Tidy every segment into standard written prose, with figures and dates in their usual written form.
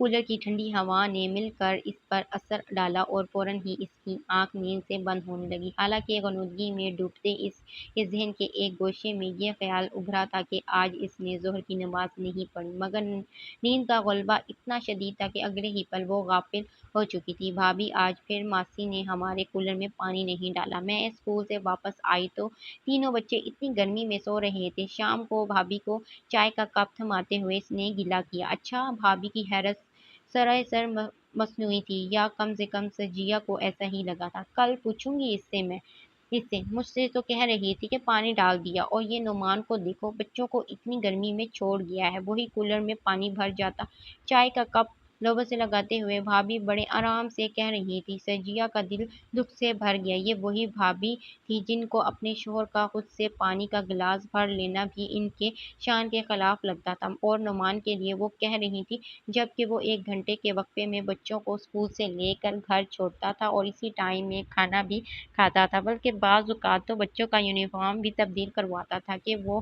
Cooler کی ٹھنڈی ہوا نے مل کر اس پر اثر ڈالا اور فوراً ہی اس کی آنکھ نیند سے بند ہونے لگی۔ حالانکہ غنودگی میں ڈوبتے اس کے ذہن کے ایک گوشے میں یہ خیال ابھرا تھا کہ آج اس نے ظہر کی نماز نہیں پڑھی، مگر نیند کا غلبہ اتنا شدید تھا کہ اگلے ہی پل وہ غافل ہو چکی تھی۔ بھابی، آج پھر ماسی نے ہمارے کولر میں پانی نہیں ڈالا۔ میں اسکول سے واپس آئی تو تینوں بچے اتنی گرمی میں سو رہے تھے۔ شام کو بھابی کو چائے کا کپ تھماتے ہوئے اس نے گلہ کیا۔ اچھا، بھابی کی حیرت سراسر مصنوعی تھی، یا کم سے کم سجیہ کو ایسا ہی لگا تھا۔ کل پوچھوں گی اس سے مجھ سے تو کہہ رہی تھی کہ پانی ڈال دیا، اور یہ نعمان کو دیکھو، بچوں کو اتنی گرمی میں چھوڑ گیا ہے، وہی کولر میں پانی بھر جاتا۔ چائے کا کپ لوبے سے لگاتے ہوئے بھابی بڑے آرام سے کہہ رہی تھی۔ سجیہ کا دل دکھ سے بھر گیا۔ یہ وہی بھابی تھی جن کو اپنے شوہر کا خود سے پانی کا گلاس بھر لینا بھی ان کے شان کے خلاف لگتا تھا، اور نعمان کے لیے وہ کہہ رہی تھی، جبکہ وہ 1 گھنٹے کے وقفے میں بچوں کو اسکول سے لے کر گھر چھوڑتا تھا اور اسی ٹائم میں کھانا بھی کھاتا تھا، بلکہ بعض اوقات تو بچوں کا یونیفارم بھی تبدیل کرواتا تھا کہ وہ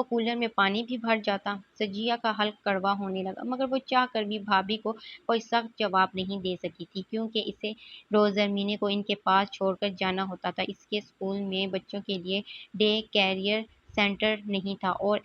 کولر میں پانی بھی بھر جاتا۔ سجیہ کا حلق کڑوا ہونے لگا، مگر وہ چاہ کر بھی بھابی کو کوئی سخت جواب نہیں دے سکی تھی، کیونکہ اسے روز زرمینے کو ان کے پاس چھوڑ کر جانا ہوتا تھا۔ اس کے اسکول میں بچوں کے لیے ڈے کیئر سینٹر نہیں تھا، اور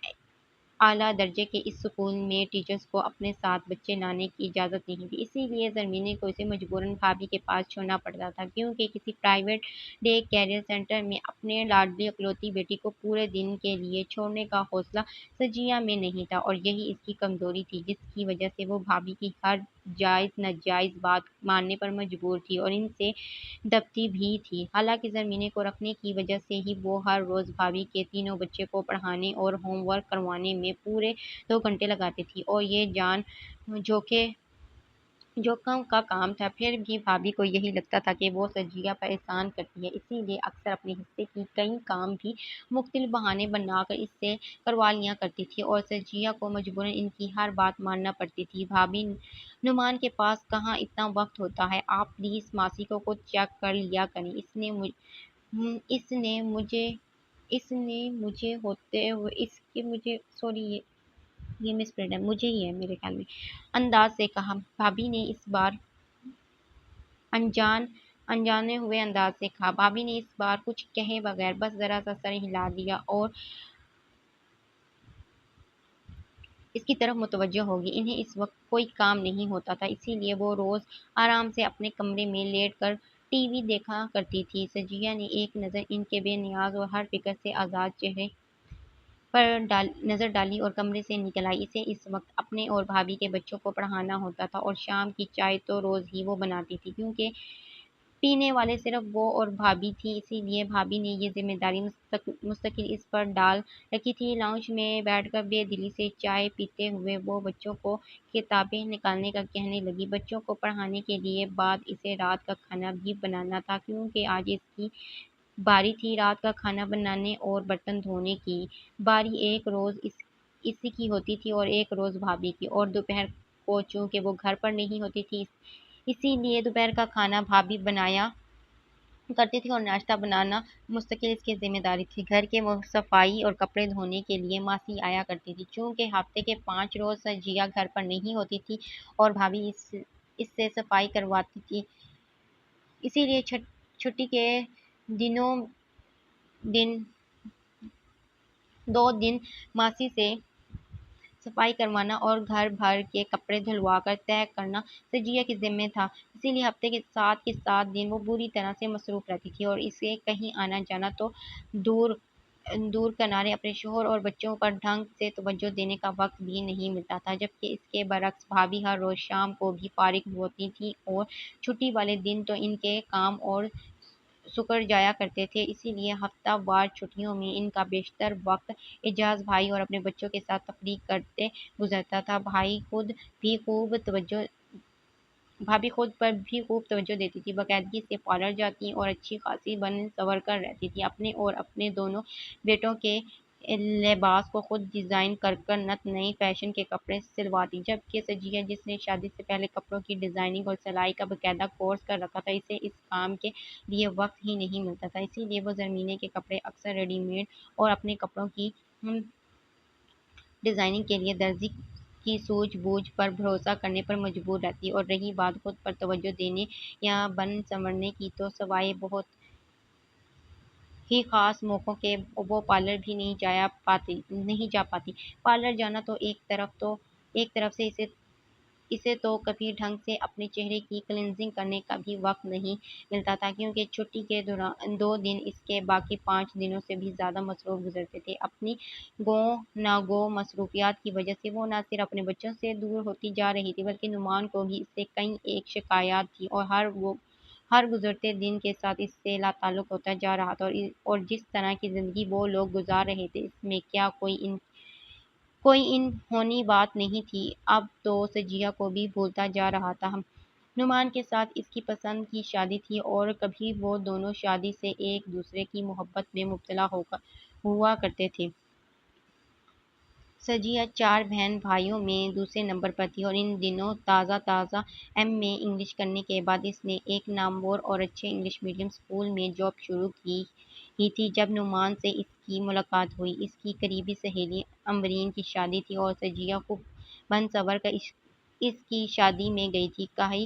اعلیٰ درجے کے اس اسکول میں ٹیچرز کو اپنے ساتھ بچے لانے کی اجازت نہیں تھی۔ اسی لیے زرمینے کو اسے مجبوراً بھابی کے پاس چھوڑنا پڑتا تھا، کیونکہ کسی پرائیویٹ ڈے کیئر سینٹر میں اپنے لاڈلی اکلوتی بیٹی کو پورے دن کے لیے چھوڑنے کا حوصلہ سجیہ میں نہیں تھا، اور یہی اس کی کمزوری تھی، جس کی وجہ سے وہ بھابی کی ہر جائز ناجائز بات ماننے پر مجبور تھی اور ان سے دبتی بھی تھی۔ حالانکہ زرمینے کو رکھنے کی وجہ سے ہی وہ ہر روز بھابی کے تینوں بچے کو پڑھانے اور ہوم ورک کروانے میں پورے 2 گھنٹے لگاتی تھی، اور یہ جان جوکم کا کام تھا۔ پھر بھی بھابی کو یہی لگتا تھا کہ وہ سجیہ پر احسان کرتی ہے، اسی لیے اکثر اپنے حصے کی کئی کام بھی مختلف بہانے بنا کر اس سے کروا لیا کرتی تھی، اور سجیہ کو مجبوراً ان کی ہر بات ماننا پڑتی تھی۔ بھابی، نعمان کے پاس کہاں اتنا وقت ہوتا ہے، آپ پلیز ماسی کو خود چیک کر لیا کریں، اس نے مجھے ہوتے ہوئے اس کے مجھے سوری یہ مس پرنٹ ہے، مجھے ہی ہے میرے خیال میں، انداز سے کہا۔ بھابی نے اس بار انجانے ہوئے انداز سے کہا۔ بھابی نے اس بار کچھ کہے بغیر بس ذرا سا سر ہلا دیا اور اس کی طرف متوجہ ہو گئی۔ انہیں اس وقت کوئی کام نہیں ہوتا تھا، اسی لیے وہ روز آرام سے اپنے کمرے میں لیٹ کر ٹی وی دیکھا کرتی تھی۔ سجیہ نے ایک نظر ان کے بے نیاز اور ہر فکر سے آزاد چہرے پر نظر ڈالی اور کمرے سے نکل آئی۔ اسے اس وقت اپنے اور بھابی کے بچوں کو پڑھانا ہوتا تھا، اور شام کی چائے تو روز ہی وہ بناتی تھی، کیونکہ پینے والے صرف وہ اور بھابی تھیں، اسی لیے بھابی نے یہ ذمہ داری مستقل اس پر ڈال رکھی تھی۔ لاؤنج میں بیٹھ کر بے دلی سے چائے پیتے ہوئے وہ بچوں کو کتابیں نکالنے کا کہنے لگی۔ بچوں کو پڑھانے کے لیے بعد اسے رات کا کھانا بھی بنانا تھا، کیونکہ آج اس کی باری تھی رات کا کھانا بنانے اور برتن دھونے کی۔ باری ایک روز اس کی ہوتی تھی اور ایک روز بھابی کی، اور دوپہر کو چونکہ وہ گھر پر نہیں ہوتی تھی، اسی لیے دوپہر کا کھانا بھابی بنایا کرتی تھی اور ناشتہ بنانا مستقل اس کی ذمہ داری تھی۔ گھر کے صفائی اور کپڑے دھونے کے لیے ماسی آیا کرتی تھی، چونکہ ہفتے کے 5 روز سجیہ گھر پر نہیں ہوتی تھی اور بھابی اس سے صفائی کرواتی تھی، اسی لیے چھٹی کے دو دن ماسی سے صفائی کروانا اور گھر بھر کے کپڑے دھلوا کر طے کرنا سجیہ کے ذمے تھا، اسی لیے ہفتے کے 7 دن وہ بری طرح سے مصروف رہتی تھی، اور اسے کہیں آنا جانا تو دور کنارے اپنے شوہر اور بچوں پر ڈھنگ سے توجہ دینے کا وقت بھی نہیں ملتا تھا، جبکہ اس کے برعکس بھابی ہر روز شام کو بھی فارغ ہوتی تھی، اور چھٹی والے دن تو ان کے کام اور سکڑ جایا کرتے تھے، اسی لیے ہفتہ وار چھٹیوں میں ان کا بیشتر وقت اعجاز بھائی اور اپنے بچوں کے ساتھ تفریح کرتے گزرتا تھا۔ بھابی خود پر بھی خوب توجہ دیتی تھی، باقاعدگی سے پارلر جاتی اور اچھی خاصی بن سنور کر رہتی تھی، اپنے اور اپنے دونوں بیٹوں کے لباس کو خود ڈیزائن کر نئے فیشن کے کپڑے سلواتی، جبکہ سجیہ، جس نے شادی سے پہلے کپڑوں کی ڈیزائننگ اور سلائی کا باقاعدہ کورس کر رکھا تھا، اسے اس کام کے لیے وقت ہی نہیں ملتا تھا، اسی لیے وہ زرمینے کے کپڑے اکثر ریڈی میڈ اور اپنے کپڑوں کی ڈیزائننگ کے لیے درزی کی سوجھ بوجھ پر بھروسہ کرنے پر مجبور رہتی، اور رہی بات خود پر توجہ دینے یا بن سنورنے کی، تو سوائے بہت ہی خاص موقعوں کے وہ پارلر بھی نہیں جا پاتی۔ پارلر جانا تو ایک طرف سے اسے تو کبھی ڈھنگ سے اپنے چہرے کی کلینزنگ کرنے کا بھی وقت نہیں ملتا تھا، کیونکہ چھٹی کے دوران 2 دن اس کے باقی 5 دنوں سے بھی زیادہ مصروف گزرتے تھے۔ اپنی ناگو مصروفیات کی وجہ سے وہ نہ صرف اپنے بچوں سے دور ہوتی جا رہی تھی، بلکہ نعمان کو بھی اس سے کئی ایک شکایات تھی، اور ہر گزرتے دن کے ساتھ اس سے لا تعلق ہوتا جا رہا تھا، اور جس طرح کی زندگی وہ لوگ گزار رہے تھے، اس میں کیا کوئی انہونی بات نہیں تھی۔ اب تو سجیہ کو بھی بھولتا جا رہا تھا۔ نعمان کے ساتھ اس کی پسند کی شادی تھی، اور کبھی وہ دونوں شادی سے ایک دوسرے کی محبت میں مبتلا ہوا کرتے تھے۔ سجیہ 4 بہن بھائیوں میں دوسرے نمبر پر تھی، اور ان دنوں تازہ ایم اے انگلش کرنے کے بعد اس نے ایک نامور اور اچھے انگلش میڈیم اسکول میں جاب شروع کی ہی تھی جب نعمان سے اس کی ملاقات ہوئی۔ اس کی قریبی سہیلی امبرین کی شادی تھی، اور سجیہ خوب بن سنور کر اس کی شادی میں گئی تھی۔ کاہی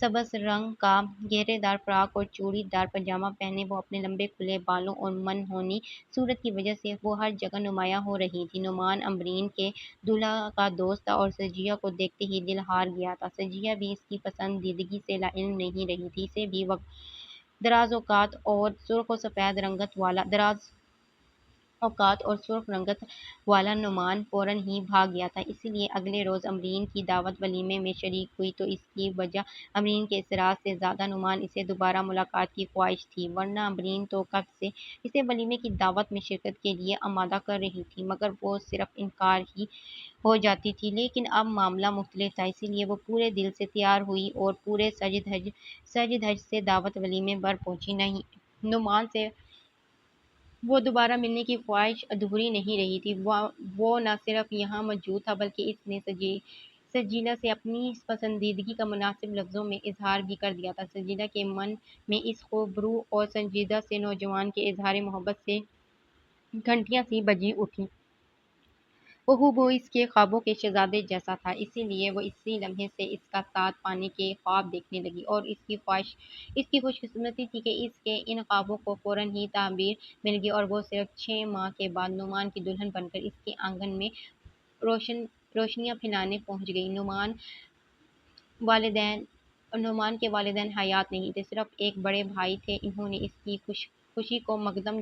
سبز رنگ کا گھیرے دار فراق اور چوڑی دار پاجامہ پہنے وہ اپنے لمبے کھلے بالوں اور منحوس صورت کی وجہ سے وہ ہر جگہ نمایاں ہو رہی تھی۔ نعمان امبرین کے دولہا کا دوست تھا، اور سجیہ کو دیکھتے ہی دل ہار گیا تھا۔ سجیہ بھی اس کی پسندیدگی سے لاعلم نہیں رہی تھی۔ اسے بھی دراز اوقات اور سرخ رنگت والا نعمان فوراً ہی بھاگ گیا تھا، اس لیے اگلے روز امبرین کی دعوت ولیمے میں شریک ہوئی تو اس کی وجہ امبرین کے اصرار سے زیادہ نعمان سے دوبارہ ملاقات کی خواہش تھی، ورنہ امبرین تو کب سے اسے ولیمے کی دعوت میں شرکت کے لیے آمادہ کر رہی تھی، مگر وہ صرف انکار ہی ہو جاتی تھی۔ لیکن اب معاملہ مختلف تھا، اس لیے وہ پورے دل سے تیار ہوئی اور پورے سج دھج سے دعوت ولیمے پر پہنچی۔ نعمان سے وہ دوبارہ ملنے کی خواہش ادھوری نہیں رہی تھی۔ وہ نہ صرف یہاں موجود تھا، بلکہ اس نے سجیلا سے اپنی پسندیدگی کا مناسب لفظوں میں اظہار بھی کر دیا تھا۔ سجیلا کے من میں اس خوبرو اور سنجیدہ سے نوجوان کے اظہار محبت سے گھنٹیاں سی بجی اٹھیں۔ وہ ہو اس کے خوابوں کے شہزادے جیسا تھا، اسی لیے وہ اسی لمحے سے اس کا ساتھ پانے کے خواب دیکھنے لگی، اور اس کی خوش قسمتی تھی کہ اس کے ان خوابوں کو فوراً ہی تعبیر مل گئی، اور وہ صرف 6 ماہ کے بعد نعمان کی دلہن بن کر اس کے آنگن میں روشنیاں پھیلانے پہنچ گئی۔ نعمان کے والدین حیات نہیں تھے، صرف ایک بڑے بھائی تھے۔ انہوں نے اس کی خوشی کو مقدم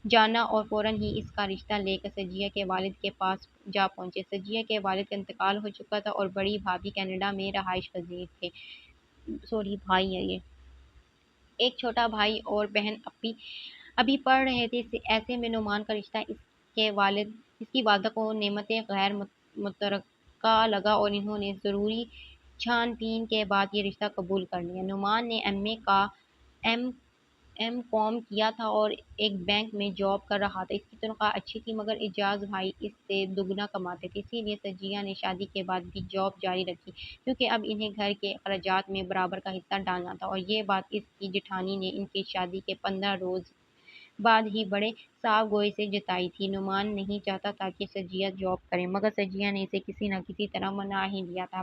جانا اور فوراً ہی اس کا رشتہ لے کر سجیہ کے والد کے پاس جا پہنچے۔ سجیہ کے والد کا انتقال ہو چکا تھا، اور بڑی بھابھی کینیڈا میں رہائش پذیر تھے۔ ایک چھوٹا بھائی اور بہن ابھی پڑھ رہے تھے۔ ایسے میں نعمان کا رشتہ اس کی والدہ کو نعمت غیر مترقہ لگا، اور انہوں نے ضروری چھان بین کے بعد یہ رشتہ قبول کر لیا۔ نعمان نے ایم کام کیا تھا اور ایک بینک میں جاب کر رہا تھا۔ اس کی تنخواہ اچھی تھی، مگر اعجاز بھائی اس سے دگنا کماتے تھے، اسی لیے سجیہ نے شادی کے بعد بھی جاب جاری رکھی، کیونکہ اب انہیں گھر کے اخراجات میں برابر کا حصہ ڈالنا تھا۔ اور یہ بات اس کی جیٹھانی نے ان کی شادی کے 15 روز بعد ہی بڑے صاف گوئی سے جتائی تھی۔ نعمان نہیں چاہتا تھا کہ سجیہ جاب کرے، مگر سجیہ نے اسے کسی نہ کسی طرح منا ہی دیا تھا۔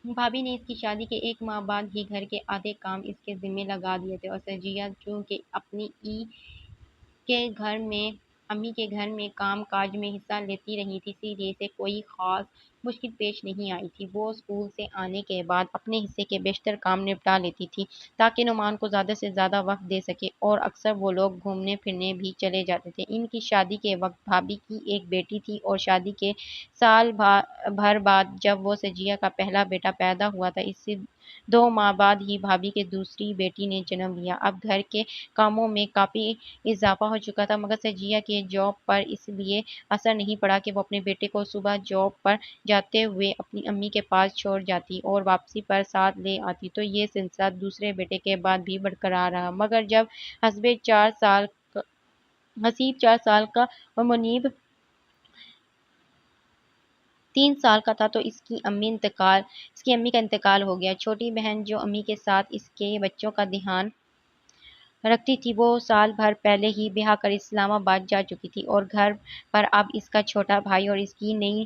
بھابھی نے اس کی شادی کے 1 ماہ بعد ہی گھر کے آدھے کام اس کے ذمے لگا دیے تھے، اور سجیہ چونکہ اپنی امی کے گھر میں کام کاج میں حصہ لیتی رہی تھی، اسی لیے اسے کوئی خاص مشکل پیش نہیں آئی تھی۔ وہ اسکول سے آنے کے بعد اپنے حصے کے بیشتر کام نپٹا لیتی تھی تاکہ نعمان کو زیادہ سے زیادہ وقت دے سکے، اور اکثر وہ لوگ گھومنے پھرنے بھی چلے جاتے تھے۔ ان کی شادی کے وقت بھابھی کی ایک بیٹی تھی، اور شادی کے سال بھر بعد جب وہ سجیہ کا پہلا بیٹا پیدا ہوا تھا، اس سے 2 ماہ بعد ہی بھابھی کے دوسری بیٹی نے جنم لیا۔ اب گھر کے کاموں میں کافی اضافہ ہو چکا تھا، مگر سجیہ کے جاب پر اس لیے اثر نہیں پڑا کہ وہ اپنے بیٹے کو صبح جاب پر جاتے ہوئے اپنی امی کے پاس چھوڑ جاتی اور واپسی پر ساتھ لے آتی، تو یہ سلسلہ دوسرے بیٹے کے بعد بھی برقرار رہا۔ مگر جب حسیب 4 سال کا اور منیب 3 سال کا تھا تو اس کی امی کا انتقال ہو گیا۔ چھوٹی بہن جو امی کے ساتھ اس کے بچوں کا دھیان رکھتی تھی، وہ سال بھر پہلے ہی بیاہ کر اسلام آباد جا چکی تھی، اور گھر پر اب اس کا چھوٹا بھائی اور اس کی نئی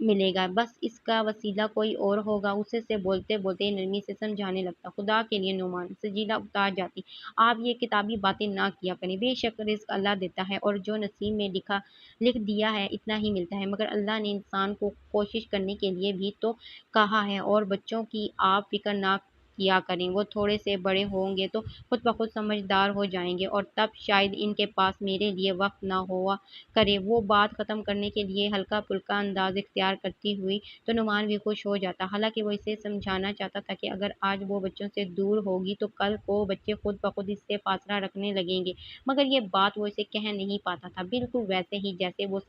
ملے گا، بس اس کا وسیلہ کوئی اور ہوگا۔ اسے سے بولتے بولتے نرمی سے سمجھانے لگتا، خدا کے لیے نعمان، سجیلا اتار جاتی، آپ یہ کتابی باتیں نہ کیا کریں، بے شک رزق اللہ دیتا ہے اور جو نصیب میں لکھ دیا ہے اتنا ہی ملتا ہے، مگر اللہ نے انسان کو کوشش کرنے کے لیے بھی تو کہا ہے، اور بچوں کی آپ فکر نہ کیا کریں، وہ تھوڑے سے بڑے ہوں گے تو خود بخود سمجھدار ہو جائیں گے اور تب شاید ان کے پاس میرے لیے وقت نہ ہوا کرے۔ وہ بات ختم کرنے کے لیے ہلکا پھلکا انداز اختیار کرتی ہوئی تو نعمان بھی خوش ہو جاتا، حالانکہ وہ اسے سمجھانا چاہتا تھا کہ اگر آج وہ بچوں سے دور ہوگی تو کل کو بچے خود بخود اس سے فاصلہ رکھنے لگیں گے، مگر یہ بات وہ اسے کہہ نہیں پاتا تھا، بالکل ویسے ہی جیسے وہ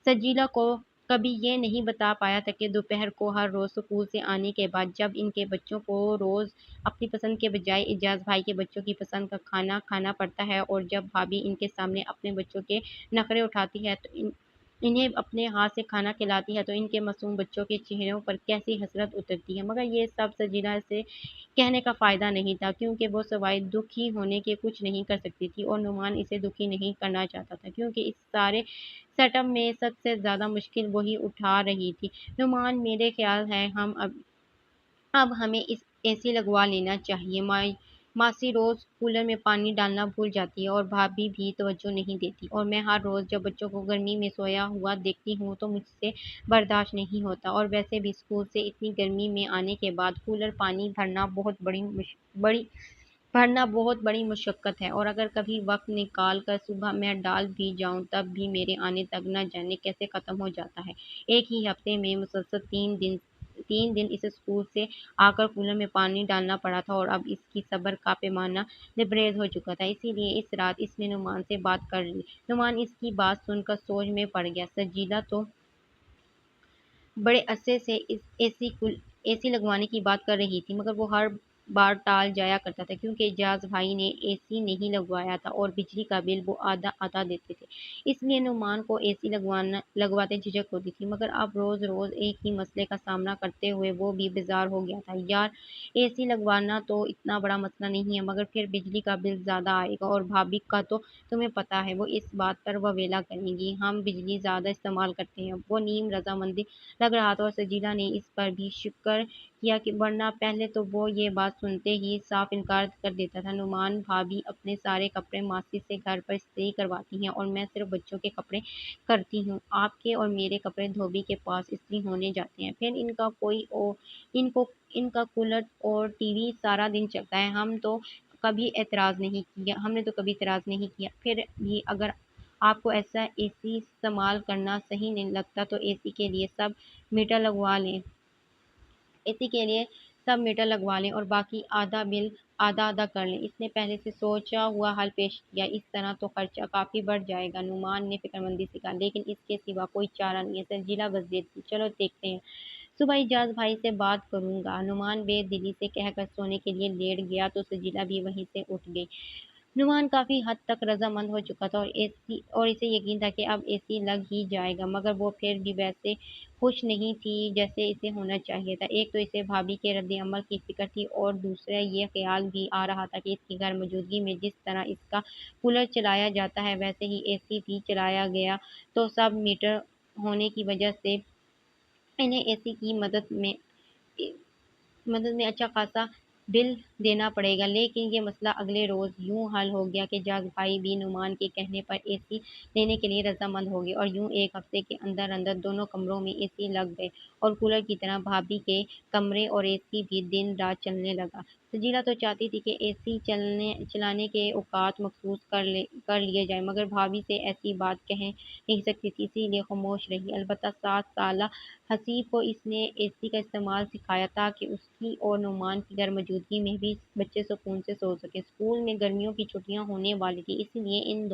سجیلا کو کبھی یہ نہیں بتا پایا تھا کہ دوپہر کو ہر روز اسکول سے آنے کے بعد جب ان کے بچوں کو روز اپنی پسند کے بجائے اعجاز بھائی کے بچوں کی پسند کا کھانا کھانا پڑتا ہے، اور جب بھابھی ان کے سامنے اپنے بچوں کے نخرے اٹھاتی ہے تو انہیں اپنے ہاتھ سے کھانا کھلاتی ہے تو ان کے معصوم بچوں کے چہروں پر کیسی حسرت اترتی ہے، مگر یہ سب سجیلا سے کہنے کا فائدہ نہیں تھا، کیونکہ وہ سوائے دکھی ہونے کے کچھ نہیں کر سکتی تھی، اور نعمان اسے دکھی نہیں کرنا چاہتا تھا، کیونکہ اس سارے سیٹ اپ میں سب سے زیادہ مشکل وہی اٹھا رہی تھی۔ نعمان، میرے خیال ہے اب ہمیں اے سی لگوا لینا چاہیے، ماسی روز کولر میں پانی ڈالنا بھول جاتی ہے اور بھابھی بھی توجہ نہیں دیتی، اور میں ہر روز جب بچوں کو گرمی میں سویا ہوا دیکھتی ہوں تو مجھ سے برداشت نہیں ہوتا، اور ویسے بھی اسکول سے اتنی گرمی میں آنے کے بعد کولر پانی بھرنا بہت بڑی مشقت ہے، اور اگر کبھی وقت نکال کر صبح میں ڈال بھی جاؤں تب بھی میرے آنے تک نہ جانے کیسے ختم ہو جاتا ہے۔ ایک ہی ہفتے میں مسلسل 3 دن اسے اسکول سے آ کر کولر میں پانی ڈالنا پڑا تھا، اور اب اس کی صبر کا پیمانہ لبریز ہو چکا تھا، اسی لیے اس رات اس نے نعمان سے بات کر لی۔ نعمان اس کی بات سن کر سوچ میں پڑ گیا، سجیلا تو بڑے عرصے سے اے سی لگوانے کی بات کر رہی تھی، مگر وہ ہر بار ٹال جایا کرتا تھا، کیونکہ اعجاز بھائی نے اے سی نہیں لگوایا تھا اور بجلی کا بل وہ آدھا دیتے تھے، اس لیے نعمان کو اے سی لگواتے جھجک ہوتی تھی، مگر اب روز روز ایک ہی مسئلے کا سامنا کرتے ہوئے وہ بھی بیزار ہو گیا تھا۔ یار، اے سی لگوانا تو اتنا بڑا مسئلہ نہیں ہے، مگر پھر بجلی کا بل زیادہ آئے گا، اور بھابھی کا تو تمہیں پتہ ہے، وہ اس بات پر وویلا کریں گی، ہم بجلی زیادہ استعمال کرتے ہیں۔ وہ نیم رضامندی لگ رہا تھا، اور سجیلا نے اس پر بھی شکر کیا کہ ورنہ پہلے تو وہ یہ بات سنتے ہی صاف انکار کر دیتا تھا۔ نعمان، بھابھی اپنے سارے کپڑے ماسی سے گھر پر استری کرواتی ہیں اور میں صرف بچوں کے کپڑے کرتی ہوں، آپ کے اور میرے کپڑے دھوبی کے پاس استری ہونے جاتے ہیں، پھر ان کا کولر اور ٹی وی سارا دن چلتا ہے، ہم نے تو کبھی اعتراض نہیں کیا، پھر بھی اگر آپ کو ایسا اے سی استعمال کرنا صحیح نہیں لگتا تو اے سی کے لیے سب میٹر لگوا لیں اور باقی آدھا بل آدھا کر لیں، اس نے پہلے سے سوچا ہوا حل پیش کیا، اس طرح تو خرچہ کافی بڑھ جائے گا، نعمان نے فکرمندی سے کہا، لیکن اس کے سوا کوئی چارہ نہیں ہے، سجیلا بس ضد تھی، چلو دیکھتے ہیں، صبح اعجاز بھائی سے بات کروں گا، نعمان بے دلی سے کہہ کر سونے کے لیے لیٹ گیا تو سجیلا بھی وہیں سے اٹھ گئی۔ نعمان کافی حد تک رضامند ہو چکا تھا اور اسے یقین تھا کہ اب اے سی لگ ہی جائے گا، مگر وہ پھر بھی ویسے خوش نہیں تھی جیسے اسے ہونا چاہیے تھا، ایک تو اسے بھابھی کے رد عمل کی فکر تھی، اور دوسرا یہ خیال بھی آ رہا تھا کہ اس کی غیر موجودگی میں جس طرح اس کا کولر چلایا جاتا ہے ویسے ہی اے سی بھی چلایا گیا تو سب میٹر ہونے کی وجہ سے انہیں اے سی کی مدد میں اچھا خاصا بل دینا پڑے گا، لیکن یہ مسئلہ اگلے روز یوں حل ہو گیا کہ اعجاز بھائی بھی نعمان کے کہنے پر اے سی لینے کے لیے رضامند ہو گئے، اور یوں ایک ہفتے کے اندر دونوں کمروں میں اے سی لگ گئے، اور کولر کی طرح بھابھی کے کمرے اور اے سی بھی دن رات چلنے لگا۔ سجیلا تو چاہتی تھی کہ اے سی چلانے کے اوقات مخصوص کر لیے جائیں، مگر بھابھی سے ایسی بات کہہ نہیں سکتی تھی، اسی لیے خاموش رہی، البتہ 7 سالہ حسیب کو اس نے اے سی کا استعمال سکھایا تاکہ اس کی اور نعمان کی غیر موجودگی میں بھی بچے سکون سے سو سکیں۔ اسکول میں گرمیوں کی چھٹیاں ہونے والی تھی، اس لیے ان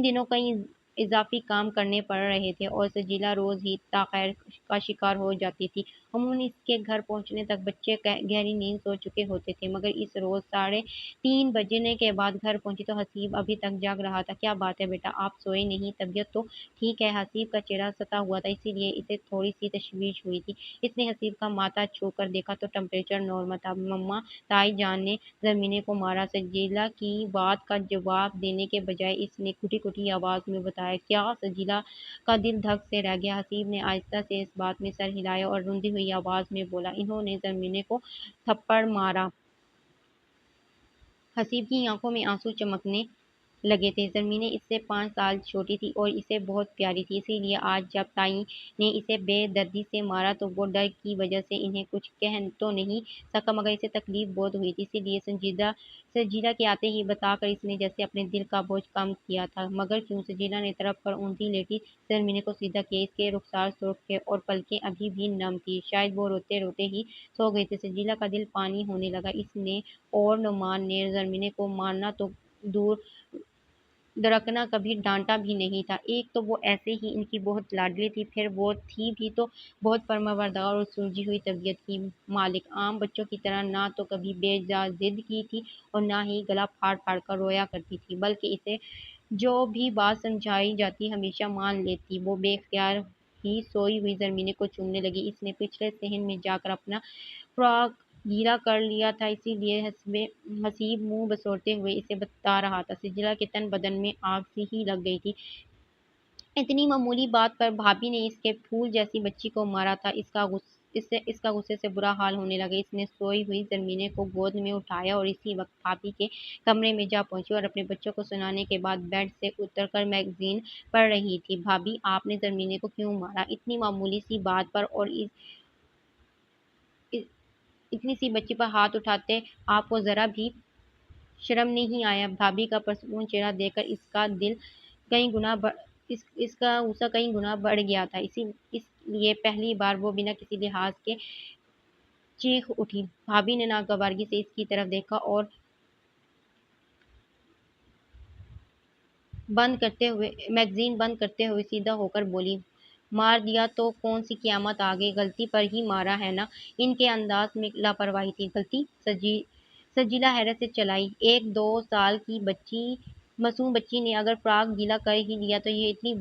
دنوں کئی اضافی کام کرنے پڑ رہے تھے، اور سجیلا روز ہی تاخیر کا شکار ہو جاتی تھی، عموماً اس کے گھر پہنچنے تک بچے گہری نیند سو چکے ہوتے تھے، مگر اس روز 3:30 بجنے کے بعد گھر پہنچی تو حسیب ابھی تک جاگ رہا تھا۔ کیا بات ہے بیٹا، آپ سوئے نہیں؟ طبیعت تو ٹھیک ہے؟ حسیب کا چہرہ ستا ہوا تھا، اسی لیے اسے تھوڑی سی تشویش ہوئی تھی، اس نے حسیب کا ماتھا چھو کر دیکھا تو ٹمپریچر نارمل تھا۔ مما، تائی جان نے زمینے کو مارا، سجیلا کی بات کا جواب دینے کے بجائے اس نے گھٹی گھٹی آواز میں بتایا۔ ہے। کیا؟ سجیلا کا دل دھک سے رہ گیا۔ حسیب نے آہستہ سے اس بات میں سر ہلایا اور روندی ہوئی آواز میں بولا، انہوں نے زمین کو تھپڑ مارا۔ حسیب کی آنکھوں میں آنسو چمکنے لگے تھے۔ زمینیں اس سے 5 سال چھوٹی تھی اور اسے بہت پیاری تھی، اسی لیے آج جب تائی نے اسے بے دردی سے مارا تو وہ ڈر کی وجہ سے انہیں کچھ کہہ تو نہیں سکا، مگر اسے تکلیف بہت ہوئی تھی، اسی لیے سجیلا کے آتے ہی بتا کر اس نے جیسے اپنے دل کا بوجھ کم کیا تھا۔ مگر کیوں؟ سجیلا نے طرف پر اونتی لیٹی زمین کو سیدھا کیا۔ اس کے رخسار سرخ تھے اور پلکیں ابھی بھی نم تھی، شاید وہ روتے روتے ہی سو گئی تھی۔ سجیلا کا دل پانی ہونے لگا۔ اس نے اور نعمان نے زمین کو مارنا تو دور درکنا کبھی ڈانٹا بھی نہیں تھا۔ ایک تو وہ ایسے ہی ان کی بہت لاڈلی تھی، پھر وہ تھی بھی تو بہت فرمانبردار اور سلجھی ہوئی طبیعت کی مالک۔ عام بچوں کی طرح نہ تو کبھی بے جا ضد کی تھی اور نہ ہی گلا پھاڑ پھاڑ کر رویا کرتی تھی، بلکہ اسے جو بھی بات سمجھائی جاتی ہمیشہ مان لیتی۔ وہ بے اختیار ہی سوئی ہوئی زمین کو چومنے لگی۔ اس نے پچھلے صحن میں جا کر اپنا فراق گیلا کر لیا تھا، اسی لیے حسیب منہ بسوڑتے ہوئے اسے بتا رہا تھا۔ سجیلا کے تن بدن میں آگ سی ہی لگ گئی تھی۔ اتنی معمولی بات پر بھابی نے اس کے پھول جیسی بچی کو مارا تھا۔ اس کا غصے سے برا حال ہونے لگا۔ اس نے سوئی ہوئی زمین کو گود میں اٹھایا اور اسی وقت بھابی کے کمرے میں جا پہنچی اور اپنے بچوں کو سلانے کے بعد بیڈ سے اتر کر میگزین پڑھ رہی تھی۔ بھابی، آپ نے زمین کو کیوں مارا؟ اتنی معمولی سی بات پر اور اتنی سی بچی پر ہاتھ اٹھاتے آپ کو ذرا بھی شرم نہیں آیا؟ بھابی کا پرسکون چہرہ دیکھ کر اس کا غصہ کئی گنا بڑھ گیا تھا، اس لیے پہلی بار وہ بنا کسی لحاظ کے چیخ اٹھی۔ بھابی نے ناگوارگی سے اس کی طرف دیکھا اور میگزین بند کرتے ہوئے سیدھا ہو کر بولی، مار دیا تو کون سی قیامت آ گئی؟ غلطی پر ہی مارا ہے نا؟ ان کے انداز میں لاپرواہی تھی۔ غلطی؟ سجیلا حیرت سے چلائی۔ 1-2 سال کی معصوم بچی نے اگر فراق گیلا کر ہی لیا تو یہ اتنی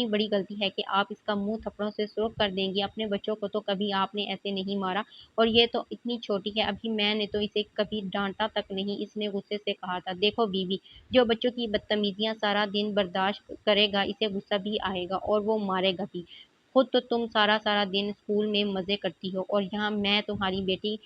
بڑی غلطی ہے کہ آپ اس کا منہ تھپڑوں سے سرخ کر دیں گی؟ اپنے بچوں کو تو کبھی آپ نے ایسے نہیں مارا، اور یہ تو اتنی چھوٹی ہے، ابھی میں نے تو اسے کبھی ڈانٹا تک نہیں۔ اس نے غصے سے کہا تھا، دیکھو بیوی، جو بچوں کی بدتمیزیاں سارا دن برداشت کرے گا اسے غصہ بھی آئے گا اور وہ مارے گا بھی۔ خود تو تم سارا دن اسکول میں مزے کرتی ہو اور یہاں میں تمہاری بیٹی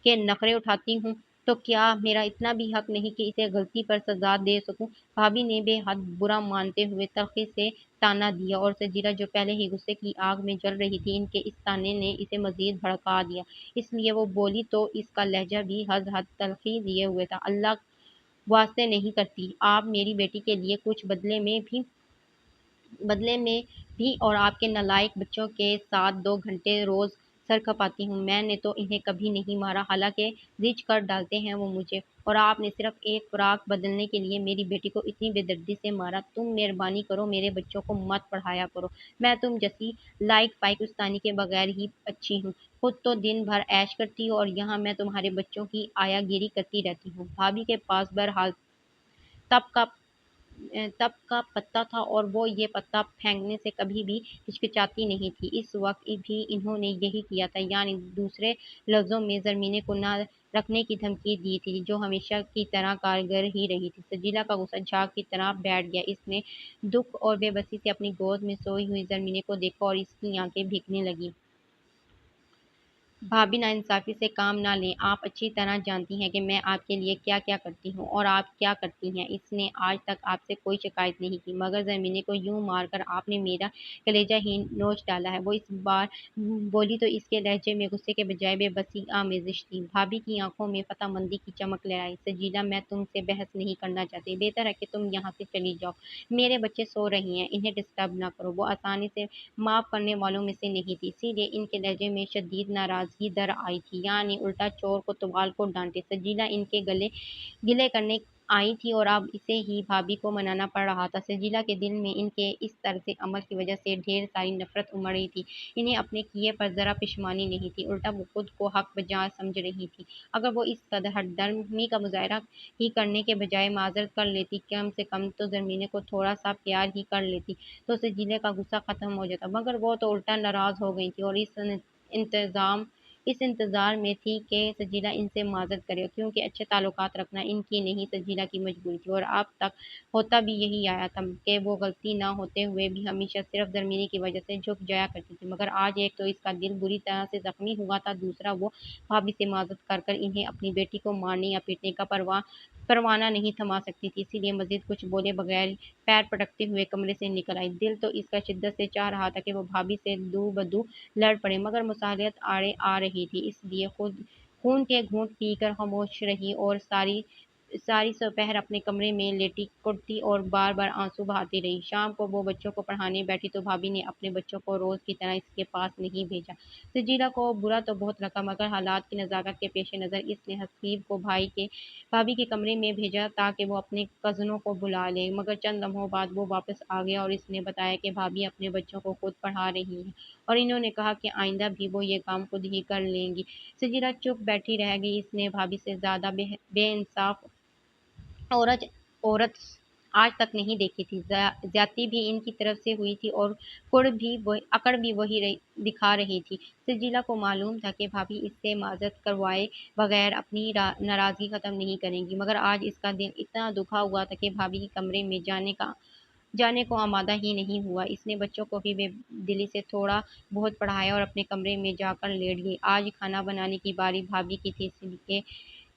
کے نخرے اٹھاتی ہوں، تو کیا میرا اتنا بھی حق نہیں کہ اسے غلطی پر سزا دے سکوں؟ بھابی نے بے حد برا مانتے ہوئے تلخی سے تانا دیا اور سجیلا جو پہلے ہی غصے کی آگ میں جل رہی تھی، ان کے اس تانے نے اسے مزید بھڑکا دیا، اس لیے وہ بولی تو اس کا لہجہ بھی حد تلخی لیے ہوئے تھا، اللہ واسطے نہیں کرتی آپ میری بیٹی کے لیے کچھ بدلے میں بھی اور آپ کے نالائق بچوں کے ساتھ 2 گھنٹے روز سر کھپاتی ہوں؟ میں نے تو انہیں کبھی نہیں مارا، حالانکہ زج کر ڈالتے ہیں وہ مجھے، اور آپ نے صرف ایک فراق بدلنے کے لیے میری بیٹی کو اتنی بے دردی سے مارا۔ تم مہربانی کرو میرے بچوں کو مت پڑھایا کرو، میں تم جیسی لائق فائق استانی کے بغیر ہی اچھی ہوں، خود تو دن بھر عیش کرتی ہوں اور یہاں میں تمہارے بچوں کی آیا گیری کرتی رہتی ہوں۔ بھابی کے پاس بہرحال تب کا پتہ تھا اور وہ یہ پتہ پھینکنے سے کبھی بھی ہچکچاتی نہیں تھی۔ اس وقت بھی انہوں نے یہی کیا تھا، یعنی دوسرے لفظوں میں زمین کو نہ رکھنے کی دھمکی دی تھی، جو ہمیشہ کی طرح کارگر ہی رہی تھی۔ سجیلا کا غصہ جھاگ کی طرح بیٹھ گیا۔ اس نے دکھ اور بے بسی سے اپنی گود میں سوئی ہوئی زمین کو دیکھا اور اس کی آنکھیں بھیگنے لگیں۔ بھابی، ناانصافی سے کام نہ لیں، آپ اچھی طرح جانتی ہیں کہ میں آپ کے لیے کیا کیا کرتی ہوں اور آپ کیا کرتی ہیں۔ اس نے آج تک آپ سے کوئی شکایت نہیں کی، مگر زمین کو یوں مار کر آپ نے میرا کلیجہ ہی نوچ ڈالا ہے۔ وہ اس بار بولی تو اس کے لہجے میں غصے کے بجائے بے بسی آمیزش تھی۔ بھابی کی آنکھوں میں فتح مندی کی چمک لہرائی۔ سجیلا، میں تم سے بحث نہیں کرنا چاہتی، بہتر ہے کہ تم یہاں سے چلی جاؤ، میرے بچے سو رہے ہیں، انہیں ڈسٹرب نہ کرو۔ وہ آسانی سے معاف کرنے والوں میں سے نہیں تھی، اسی لیے ان کے لہجے میں شدید ناراضگی در آئی تھی، یعنی الٹا چور کو طوال کو ڈانٹے۔ سجیلا ان کے گلے کرنے آئی تھی اور اب اسے ہی بھابی کو منانا پڑ رہا تھا۔ سجیلا کے دل میں ان کے اس طرز عمل کی وجہ سے ڈھیر ساری نفرت امڑ رہی تھی، انہیں اپنے کیے پر ذرا پشیمانی نہیں تھی، الٹا وہ خود کو حق بجا سمجھ رہی تھی۔ اگر وہ اس قدر ہٹ درمی کا مظاہرہ ہی کرنے کے بجائے معذرت کر لیتی، کم سے کم تو زمین کو تھوڑا سا پیار ہی کر لیتی، تو سجیلا کا غصہ ختم ہو جاتا، مگر وہ تو الٹا ناراض ہو گئی تھی اور اس انتظام اس انتظار میں تھی کہ سجیلا ان سے معذرت کرے کیونکہ اچھے تعلقات رکھنا ان کی نہیں سجیلا کی مجبوری تھی، اور اب تک ہوتا بھی یہی آیا تھا کہ وہ غلطی نہ ہوتے ہوئے بھی ہمیشہ صرف زرمینی کی وجہ سے جھک جایا کرتی تھی، مگر آج ایک تو اس کا دل بری طرح سے زخمی ہوا تھا، دوسرا وہ بھابھی سے معذرت کر کر انہیں اپنی بیٹی کو مارنے یا پیٹنے کا پروانہ نہیں تھما سکتی تھی، اسی لیے مزید کچھ بولے بغیر پیر پٹکتے ہوئے کمرے سے نکل آئی۔ دل تو اس کا شدت سے چاہ رہا تھا کہ وہ بھابھی سے دو بدو لڑ پڑے، مگر مصالحت آڑے آ رہی تھی، اس لیے خود خون کے گھونٹ پی کر خاموش رہی اور ساری ساری دوپہر اپنے کمرے میں لیٹی کٹتی اور بار بار آنسو بہاتی رہی۔ شام کو وہ بچوں کو پڑھانے بیٹھی تو بھابھی نے اپنے بچوں کو روز کی طرح اس کے پاس نہیں بھیجا۔ سجیلا کو برا تو بہت لگا، مگر حالات کی نزاکت کے پیش نظر اس نے حسیب کو بھابھی کے کمرے میں بھیجا تاکہ وہ اپنے کزنوں کو بلا لے، مگر چند لمحوں بعد وہ واپس آ گیا اور اس نے بتایا کہ بھابھی اپنے بچوں کو خود پڑھا رہی ہیں اور انہوں نے کہا کہ آئندہ بھی وہ یہ کام خود ہی کر لیں گی۔ سجیلا چپ بیٹھی رہ گئی، اس نے بھابھی سے زیادہ بے انصاف عورت عورت آج تک نہیں دیکھی تھی، زیادتی بھی ان کی طرف سے ہوئی تھی اور اکڑ بھی وہی دکھا رہی تھی۔ سجیلا کو معلوم تھا کہ بھابھی اس سے معذرت کروائے بغیر اپنی ناراضگی ختم نہیں کریں گی، مگر آج اس کا دل اتنا دکھا ہوا تھا کہ بھابھی کے کمرے میں جانے کو آمادہ ہی نہیں ہوا۔ اس نے بچوں کو بھی بے دلی سے تھوڑا بہت پڑھایا اور اپنے کمرے میں جا کر لیٹ گئی۔ آج کھانا بنانے کی باری بھابھی کی تھی، اس لیے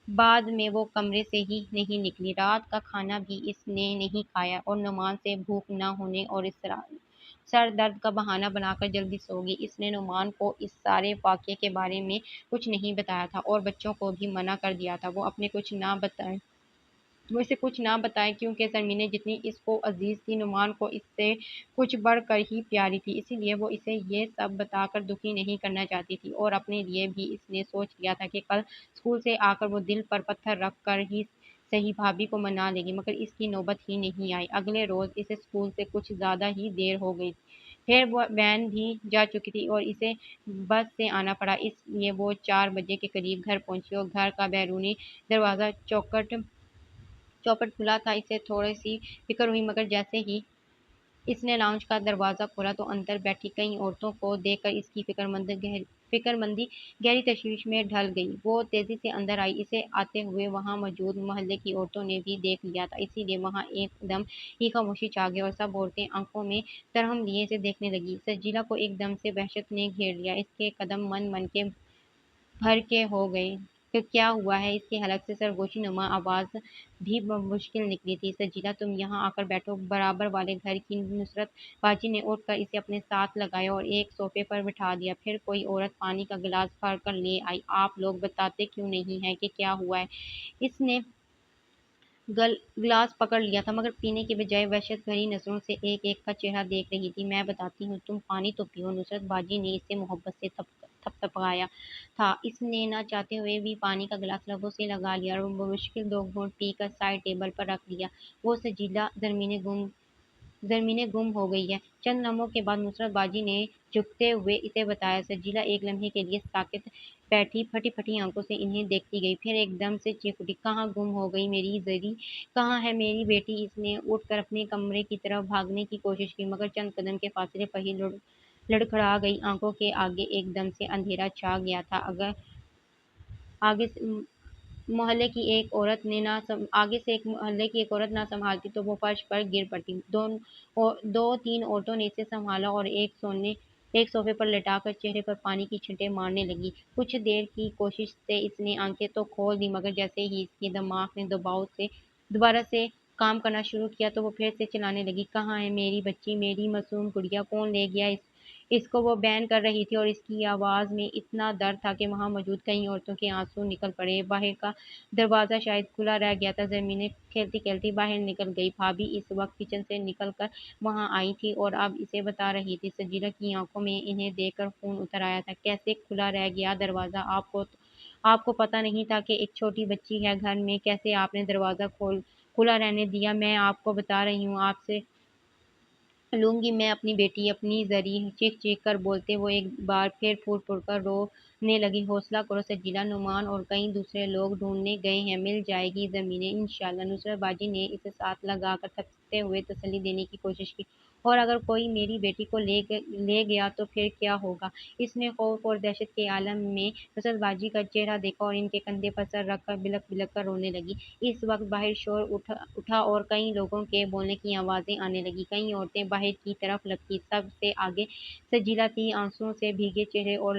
بعد میں وہ کمرے سے ہی نہیں نکلی۔ رات کا کھانا بھی اس نے نہیں کھایا اور نعمان سے بھوک نہ ہونے اور سر درد کا بہانہ بنا کر جلدی سو گئی۔ اس نے نعمان کو اس سارے واقعے کے بارے میں کچھ نہیں بتایا تھا اور بچوں کو بھی منع کر دیا تھا وہ اسے کچھ نہ بتائے کیونکہ زرمینیں جتنی اس کو عزیز تھی نعمان کو اس سے کچھ بڑھ کر ہی پیاری تھی، اسی لیے وہ اسے یہ سب بتا کر دکھی نہیں کرنا چاہتی تھی، اور اپنے لیے بھی اس نے سوچ لیا تھا کہ کل اسکول سے آ کر وہ دل پر پتھر رکھ کر ہی صحیح بھابھی کو منا لے گی، مگر اس کی نوبت ہی نہیں آئی۔ اگلے روز اسے اسکول سے کچھ زیادہ ہی دیر ہو گئی، پھر وہ وین بھی جا چکی تھی اور اسے بس سے آنا پڑا، اس لیے وہ 4 بجے کے قریب گھر پہنچی اور گھر کا بیرونی دروازہ چوپٹ کھلا تھا۔ اسے تھوڑی سی فکر ہوئی، مگر جیسے ہی اس نے لاؤنج کا دروازہ کھولا تو اندر بیٹھی کئی عورتوں کو دیکھ کر اس کی فکر مندی گہری تشویش میں ڈھل گئی۔ وہ تیزی سے اندر آئی، اسے آتے ہوئے وہاں موجود محلے کی عورتوں نے بھی دیکھ لیا تھا، اسی لیے وہاں ایک دم ہی خاموشی چھا گئی اور سب عورتیں آنکھوں میں ترہم لیے اسے دیکھنے لگی۔ سجیلا کو ایک دم سے وحشت نے گھیر لیا، اس کے قدم من کے بھر کے ہو گئے کہ کیا ہوا ہے۔ اس کے حلق سے سرگوشی نما آواز بھی بمشکل نکلی تھی، سجیلا تم یہاں آ کر بیٹھو۔ برابر والے گھر کی نصرت باجی نے اٹھ کر اسے اپنے ساتھ لگایا اور ایک صوفے پر بٹھا دیا، پھر کوئی عورت پانی کا گلاس بھر کر لے آئی۔ آپ لوگ بتاتے کیوں نہیں ہیں کہ کیا ہوا ہے؟ اس نے گلاس پکڑ لیا تھا مگر پینے کے بجائے وحشت بھری نظروں سے ایک ایک کا چہرہ دیکھ رہی تھی۔ میں بتاتی ہوں، تم پانی تو پیو۔ نصرت باجی نے اسے محبت سے تھپتھپایا تھا، اس نے نہ چاہتے ہوئے بھی پانی کا گلاس لبوں سے لگا لیا اور بمشکل 2 گھونٹ پی کر سائڈ ٹیبل پر رکھ دیا۔ وہ سجیلا زرمینیں گم ہو گئی ہے۔ چند لمحوں کے بعد نصرت باجی نے جھکتے ہوئے اسے بتایا۔ سجیلا ایک لمحے کے لیے ساکت بیٹھی پھٹی پھٹی آنکھوں سے انہیں دیکھتی گئی، پھر ایک دم سے چیخ اٹھی، کہاں گم ہو گئی میری زری؟ کہاں ہے میری بیٹی؟ اس نے اٹھ کر اپنے کمرے کی طرف بھاگنے کی کوشش کی، مگر چند قدم کے فاصلے پر ہی لڑکھڑا گئی۔ آنکھوں کے آگے ایک دم سے اندھیرا چھا گیا تھا، آگے سے ایک محلے کی ایک عورت نہ سنبھالتی تو وہ فرش پر گر پڑتی۔ 2 3 عورتوں نے اسے سنبھالا اور ایک صوفے پر لٹا کر چہرے پر پانی کی چھینٹیں مارنے لگی۔ کچھ دیر کی کوشش سے اس نے آنکھیں تو کھول دی، مگر جیسے ہی اس کے دماغ نے دوبارہ سے کام کرنا شروع کیا تو وہ پھر سے چلانے لگی، کہاں ہے میری بچی، میری معصوم گڑیا؟ کون لے گیا اس کو؟ وہ بین کر رہی تھی اور اس کی آواز میں اتنا درد تھا کہ وہاں موجود کئی عورتوں کے آنسو نکل پڑے۔ باہر کا دروازہ شاید کھلا رہ گیا تھا، زرمینیں کھیلتی کھیلتی باہر نکل گئی۔ بھابھی اس وقت کچن سے نکل کر وہاں آئی تھی اور اب اسے بتا رہی تھی۔ سجیلا کی آنکھوں میں انہیں دیکھ کر خون اتر آیا تھا۔ کیسے کھلا رہ گیا دروازہ؟ آپ کو پتہ نہیں تھا کہ ایک چھوٹی بچی ہے گھر میں؟ کیسے آپ نے دروازہ کھلا رہنے دیا؟ میں آپ کو بتا رہی ہوں، آپ سے لوں گی میں اپنی بیٹی، اپنی زری! چیخ چیخ کر بولتے وہ ایک بار پھر پھوٹ پھوٹ کر رو نے لگی، حوصلہ کرو سجیلا، نعمان اور کئی دوسرے لوگ ڈھونڈنے گئے ہیں، مل جائے گی زمینیں انشاءاللہ۔ نصرت باجی نے اسے ساتھ لگا کر تھکتے ہوئے تسلی دینے کی کوشش کی۔ اور اگر کوئی میری بیٹی کو لے گیا تو پھر کیا ہوگا؟ اس نے خوف اور دہشت کے عالم میں نصرت باجی کا چہرہ دیکھا اور ان کے کندھے پر سر رکھ کر بلک بلک کر رونے لگی۔ اس وقت باہر شور اٹھا اور کئی لوگوں کے بولنے کی آوازیں آنے لگی۔ کئی عورتیں باہر کی طرف لپکیں۔ سب سے آگے سجیلا تھی، آنسوؤں سے بھیگے چہرے اور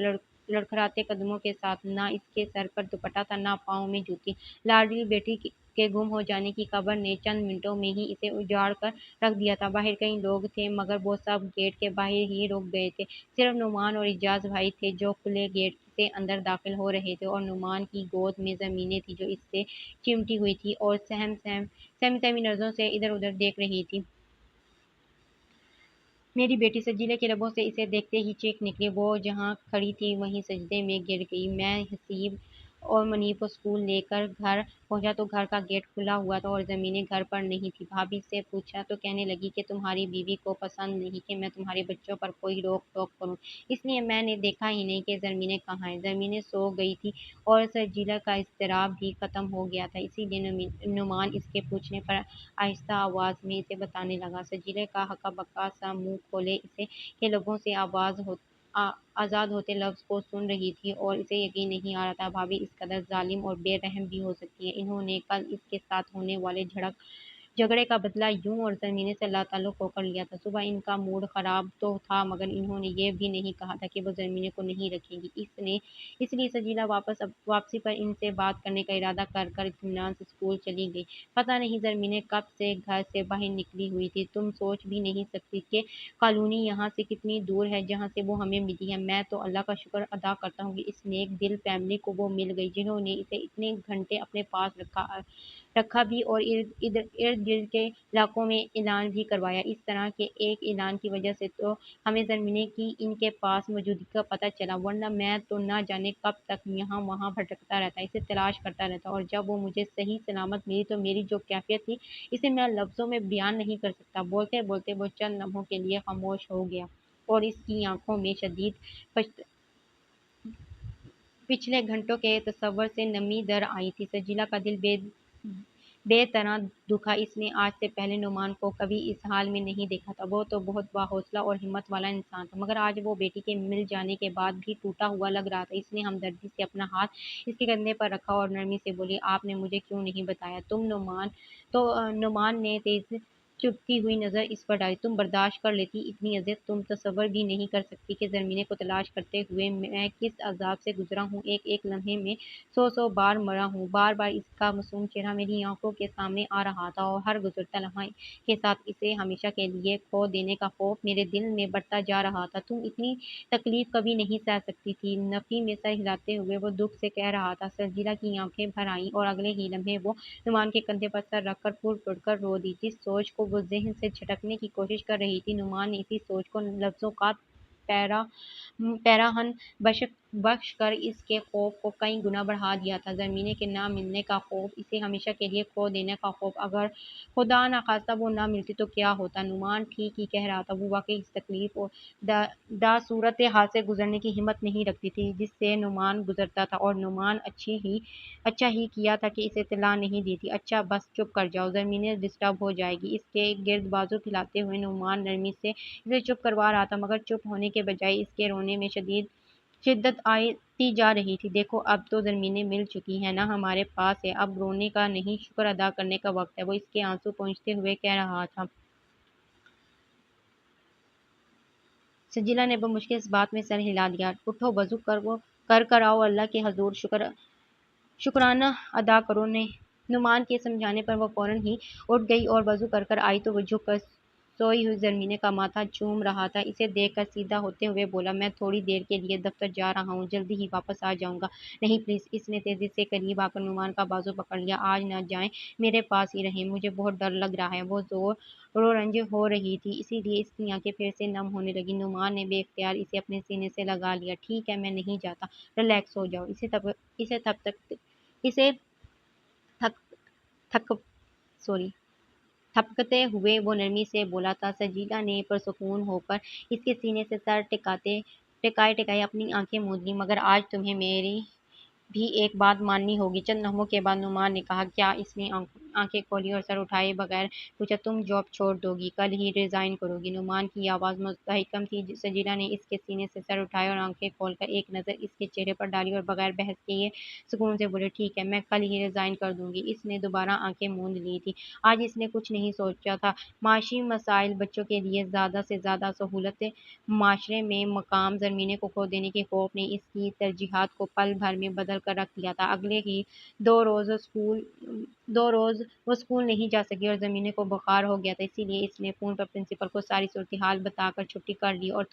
لڑکھڑاتے قدموں کے ساتھ۔ نہ اس کے سر پر دوپٹہ تھا، نہ پاؤں میں جوتی۔ لاڈلی بیٹی کے گم ہو جانے کی خبر نے چند منٹوں میں ہی اسے اجاڑ کر رکھ دیا تھا۔ باہر کئی لوگ تھے مگر وہ سب گیٹ کے باہر ہی رک گئے تھے۔ صرف نعمان اور اعجاز بھائی تھے جو کھلے گیٹ سے اندر داخل ہو رہے تھے، اور نعمان کی گود میں زمینیں تھی جو اس سے چمٹی ہوئی تھی اور سہمی نظروں سے ادھر ادھر دیکھ رہی تھی۔ میری بیٹی! سجیلے کے لبوں سے اسے دیکھتے ہی چیخ نکلی۔ وہ جہاں کھڑی تھی وہیں سجدے میں گر گئی۔ میں حسیب اور منیب کو اسکول لے کر گھر پہنچا تو گھر کا گیٹ کھلا ہوا تھا اور زمینیں گھر پر نہیں تھی۔ بھابھی سے پوچھا تو کہنے لگی کہ تمہاری بیوی کو پسند نہیں کہ میں تمہارے بچوں پر کوئی روک ٹوک کروں، اس لیے میں نے دیکھا ہی نہیں کہ زمینیں کہاں ہیں۔ زمینیں سو گئی تھی اور سجیلا کا اضطراب بھی ختم ہو گیا تھا، اسی لیے نعمان اس کے پوچھنے پر آہستہ آواز میں اسے بتانے لگا۔ سجیلا کا ہکا بکا سا منہ کھولے اسے کے لبوں سے آزاد ہوتے لفظ کو سن رہی تھی اور اسے یقین نہیں آ رہا تھا بھابھی اس قدر ظالم اور بے رحم بھی ہو سکتی ہیں۔ انہوں نے کل اس کے ساتھ ہونے والے جھگڑے کا بدلہ یوں اور زمینیں سے لاتعلق ہو کر لیا تھا۔ صبح ان کا موڈ خراب تو تھا مگر انہوں نے یہ بھی نہیں کہا تھا کہ وہ زمینیں کو نہیں رکھیں گی۔ اس لیے سجیلا واپسی پر ان سے بات کرنے کا ارادہ کر اطمینان سے اسکول چلی گئی۔ پتہ نہیں زمینیں کب سے گھر سے باہر نکلی ہوئی تھی۔ تم سوچ بھی نہیں سکتی کہ کالونی یہاں سے کتنی دور ہے جہاں سے وہ ہمیں ملی ہے۔ میں تو اللہ کا شکر ادا کرتا ہوں کہ اس نیک دل فیملی کو وہ مل گئی جنہوں نے اسے اتنے گھنٹے اپنے پاس رکھا بھی اور ارد گرد کے علاقوں میں اعلان بھی کروایا۔ اس طرح کے ایک اعلان کی وجہ سے تو ہمیں زمینیں کی ان کے پاس موجودگی کا پتہ چلا، ورنہ میں تو نہ جانے کب تک یہاں وہاں بھٹکتا رہتا، اسے تلاش کرتا رہتا، اور جب وہ مجھے صحیح سلامت ملی تو میری جو کیفیت تھی اسے میں لفظوں میں بیان نہیں کر سکتا۔ بولتے بولتے وہ چند لمحوں کے لیے خاموش ہو گیا اور اس کی آنکھوں میں شدید پچھلے گھنٹوں کے تصور سے نمی در آئی تھی۔ سجیلا کا دل بے طرح دکھا۔ اس نے آج سے پہلے نعمان کو کبھی اس حال میں نہیں دیکھا تھا۔ وہ تو بہت باحوصلہ اور ہمت والا انسان تھا مگر آج وہ بیٹی کے مل جانے کے بعد بھی ٹوٹا ہوا لگ رہا تھا۔ اس نے ہمدردی سے اپنا ہاتھ اس کے کندھے پر رکھا اور نرمی سے بولی، آپ نے مجھے کیوں نہیں بتایا؟ نعمان نے تیز چبھتی ہوئی نظر اس پر ڈالی۔ تم برداشت کر لیتی اتنی اذیت؟ تم تصور بھی نہیں کر سکتی کہ زمینیں کو تلاش کرتے ہوئے میں کس عذاب سے گزرا ہوں۔ ایک ایک لمحے میں سو بار مرا ہوں۔ بار بار اس کا معصوم چہرہ میری آنکھوں کے سامنے آ رہا تھا اور ہر گزرتا لمحہ کے ساتھ اسے ہمیشہ کے لیے کھو دینے کا خوف میرے دل میں بڑھتا جا رہا تھا۔ تم اتنی تکلیف کبھی نہیں سہ سکتی تھی، نفی میں سر ہلاتے ہوئے وہ دکھ سے کہہ رہا تھا۔ سجیلا کی آنکھیں بھر آئیں اور اگلے ہی لمحے وہ نعمان کے کندھے پر سر رکھ کر پھوٹ پھوٹ کر رو دی۔ جس سوچ کو وہ ذہن سے جھٹکنے کی کوشش کر رہی تھی، نعمان نے اسی سوچ کو لفظوں کا پیراہن بخش کر اس کے خوف کو کئی گنا بڑھا دیا تھا۔ زمینیں کے نہ ملنے کا خوف، اسے ہمیشہ کے لیے کھو دینے کا خوف۔ اگر خدا نخواستہ وہ نہ ملتی تو کیا ہوتا؟ نعمان ٹھیک ہی کہہ رہا تھا۔ وہ واقعی اس تکلیف اور صورت حال سے گزرنے کی ہمت نہیں رکھتی تھی جس سے نعمان گزرتا تھا، اور نعمان اچھا ہی کیا تھا کہ اسے اطلاع نہیں دی تھی۔ اچھا بس چپ کر جاؤ، زمینیں ڈسٹرب ہو جائے گی۔ اس کے گرد بازو پھیلاتے ہوئے نعمان نرمی سے اسے چپ کروا رہا تھا مگر چپ ہونے کے بجائے اس کے رونے میں شدت آتی جا رہی تھی۔ دیکھو اب تو زمینیں مل چکی ہیں نا، ہمارے پاس ہے، اب رونے کا نہیں شکر ادا کرنے کا وقت ہے، وہ اس کے آنسو پونچھتے ہوئے کہہ رہا تھا۔ سجیلا نے بمشکل اس بات میں سر ہلا دیا۔ اٹھو، وضو کر آؤ، اللہ کے حضور شکرانہ ادا کرو۔ نعمان کے سمجھانے پر وہ فوراً ہی اٹھ گئی اور وضو کر آئی تو وہ جھک کر سوئی ہوئی زمینیں کا ماتھا چوم رہا تھا۔ اسے دیکھ کر سیدھا ہوتے ہوئے بولا، میں تھوڑی دیر کے لیے دفتر جا رہا ہوں، جلدی ہی واپس آ جاؤں گا۔ نہیں پلیز۔ اس نے تیزی سے قریب آ کر نعمان کا بازو پکڑ لیا۔ آج نہ جائیں، میرے پاس ہی رہیں، مجھے بہت ڈر لگ رہا ہے۔ وہ رو رنج ہو رہی تھی، اسی لیے اس کی آنکھیں پھر سے نم ہونے لگیں۔ نعمان نے بے اختیار اسے اپنے سینے سے لگا لیا۔ ٹھیک ہے، میں نہیں جاتا، ریلیکس ہو جاؤ۔ اسے تھک سوری تھپکتے ہوئے وہ نرمی سے بولا تھا۔ سجیلا نے پرسکون ہو کر اس کے سینے سے سر ٹکاتے ٹکائی ٹکائی اپنی آنکھیں موند لی، مگر آج تمہیں میری بھی ایک بات ماننی ہوگی۔ چند لمحوں کے بعد نعمان نے کہا، کیا؟ اس نے آنکھیں کھولی اور سر اٹھائے بغیر پوچھا، تم جاب چھوڑ دو گی؟ کل ہی ریزائن کرو گی؟ نعمان کی آواز مستحکم تھی۔ سجیلا نے اس کے سینے سے سر اٹھایا اور آنکھیں کھول کر ایک نظر اس کے چہرے پر ڈالی اور بغیر بحث کیے سکون سے بولے، ٹھیک ہے، میں کل ہی ریزائن کر دوں گی۔ اس نے دوبارہ آنکھیں موند لی تھی۔ آج اس نے کچھ نہیں سوچا تھا۔ معاشی مسائل، بچوں کے لیے زیادہ سے زیادہ سہولتیں، معاشرے میں مقام، زمینیں کو کھو دینے کے خوف نے اس کی ترجیحات کو پل بھر میں بدل کر رکھ دیا تھا۔ اگلے ہی 2 روز وہ اسکول نہیں جا سکی اور زمینیں کو بخار ہو گیا تھا۔ اسی لیے اس نے فون پر پرنسپل کو ساری صورتحال بتا کر چھٹی کر لی اور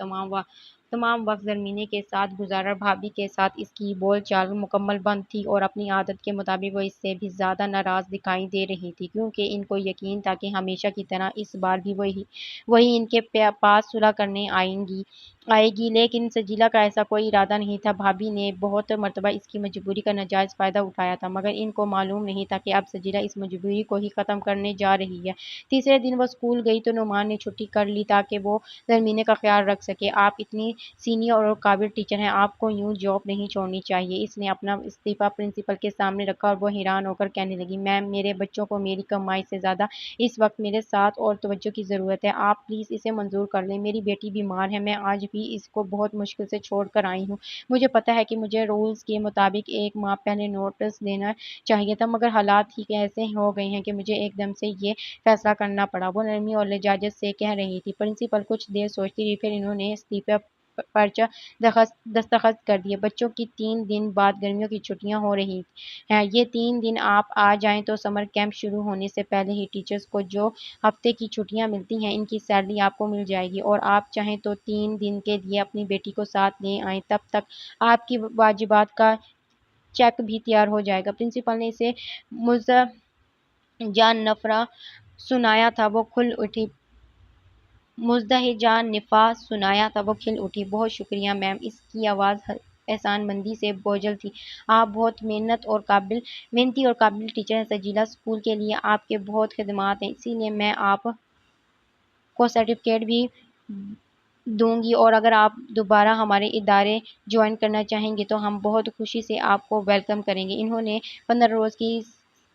تمام وقت زمینیں کے ساتھ گزارا۔ بھابھی کے ساتھ اس کی بول چال مکمل بند تھی اور اپنی عادت کے مطابق وہ اس سے بھی زیادہ ناراض دکھائی دے رہی تھی، کیونکہ ان کو یقین تھا کہ ہمیشہ کی طرح اس بار بھی وہی ان کے پاس صلح کرنے آئے گی۔ لیکن سجیلا کا ایسا کوئی ارادہ نہیں تھا۔ بھابھی نے بہت مرتبہ اس کی مجبوری کا ناجائز فائدہ اٹھایا تھا، مگر ان کو معلوم نہیں تھا کہ اب سجیلا اس مجبوری کو ہی ختم کرنے جا رہی ہے۔ تیسرے دن وہ اسکول گئی تو نعمان نے چھٹی کر لی تاکہ وہ زمینیں کا خیال رکھ سکے۔ آپ اتنی سینئر اور قابل ٹیچر ہیں، آپ کو یوں جاب نہیں چھوڑنی چاہیے۔ اس نے اپنا استعفیٰ پرنسپل کے سامنے رکھا اور وہ حیران ہو کر کہنے لگی، میم، میرے بچوں کو میری کمائی سے زیادہ اس وقت میرے ساتھ اور توجہ کی ضرورت ہے۔ آپ پلیز اسے منظور کر لیں۔ میری بیٹی بیمار ہے، میں آج بھی اس کو بہت مشکل سے چھوڑ کر آئی ہوں۔ مجھے پتہ ہے کہ مجھے رولز کے مطابق 1 ماہ پہلے نوٹس دینا چاہیے تھا، مگر حالات ہی ایسے ہو گئے ہیں کہ مجھے ایک دم سے یہ فیصلہ کرنا پڑا۔ وہ نرمی اور لجاجت سے کہہ رہی تھی۔ پرنسپل کچھ دیر سوچتی رہی، پھر انہوں نے استعفے پر دستخط کر دیے۔ بچوں کی 3 دن بعد گرمیوں کی چھٹیاں ہو رہی ہیں۔ یہ 3 دن آپ آ جائیں تو سمر کیمپ شروع ہونے سے پہلے ہی ٹیچرز کو جو ہفتے کی چھٹیاں ملتی ہیں، ان کی سیلری آپ کو مل جائے گی، اور آپ چاہیں تو 3 دن کے لیے اپنی بیٹی کو ساتھ لے آئیں۔ تب تک آپ کی واجبات کا چیک بھی تیار ہو جائے گا۔ پرنسپل نے اسے مزدحجہ سنایا تھا، وہ کھل اٹھی۔ بہت شکریہ میم۔ اس کی آواز احسان مندی سے بوجھل تھی۔ آپ بہت محنتی اور قابل ٹیچر ہیں سجیلا۔ اسکول کے لیے آپ کے بہت خدمات ہیں، اسی لیے میں آپ کو سرٹیفکیٹ بھی دوں گی، اور اگر آپ دوبارہ ہمارے ادارے جوائن کرنا چاہیں گے تو ہم بہت خوشی سے آپ کو ویلکم کریں گے۔ انہوں نے 15 روز کی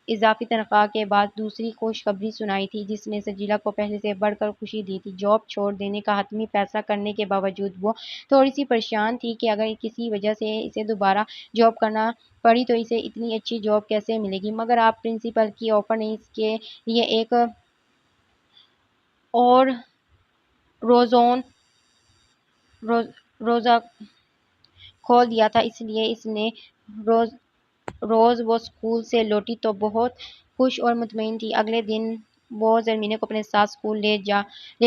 اضافی تنخواہ کے بعد دوسری خوشخبری سنائی تھی، جس نے سجیلا کو پہلے سے بڑھ کر خوشی دی تھی۔ جاب چھوڑ دینے کا حتمی فیصلہ کرنے کے باوجود وہ تھوڑی سی پریشان تھی کہ اگر کسی وجہ سے اسے دوبارہ جاب کرنا پڑی تو اسے اتنی اچھی جاب کیسے ملے گی۔ مگر آپ پرنسپل کی آفر نے اس کے لیے ایک اور روزہ کھول دیا تھا، اس لیے اس نے روز وہ اسکول سے لوٹی تو بہت خوش اور مطمئن تھی۔ اگلے دن وہ زمینیں کو اپنے ساتھ اسکول لے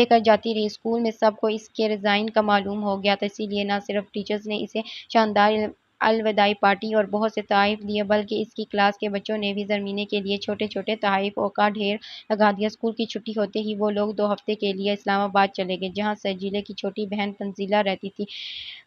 کر جاتی رہی۔ اسکول میں سب کو اس کے ریزائن کا معلوم ہو گیا تھا، اسی لیے نہ صرف ٹیچرز نے اسے شاندار الوداعی پارٹی اور بہت سے تحائف دیے، بلکہ اس کی کلاس کے بچوں نے بھی زمینیں کے لیے چھوٹے چھوٹے تحائف کا ڈھیر لگا دیا۔ اسکول کی چھٹی ہوتے ہی وہ لوگ 2 ہفتے کے لیے اسلام آباد چلے گئے، جہاں سجیلا کی چھوٹی بہن تنزیلہ رہتی تھی۔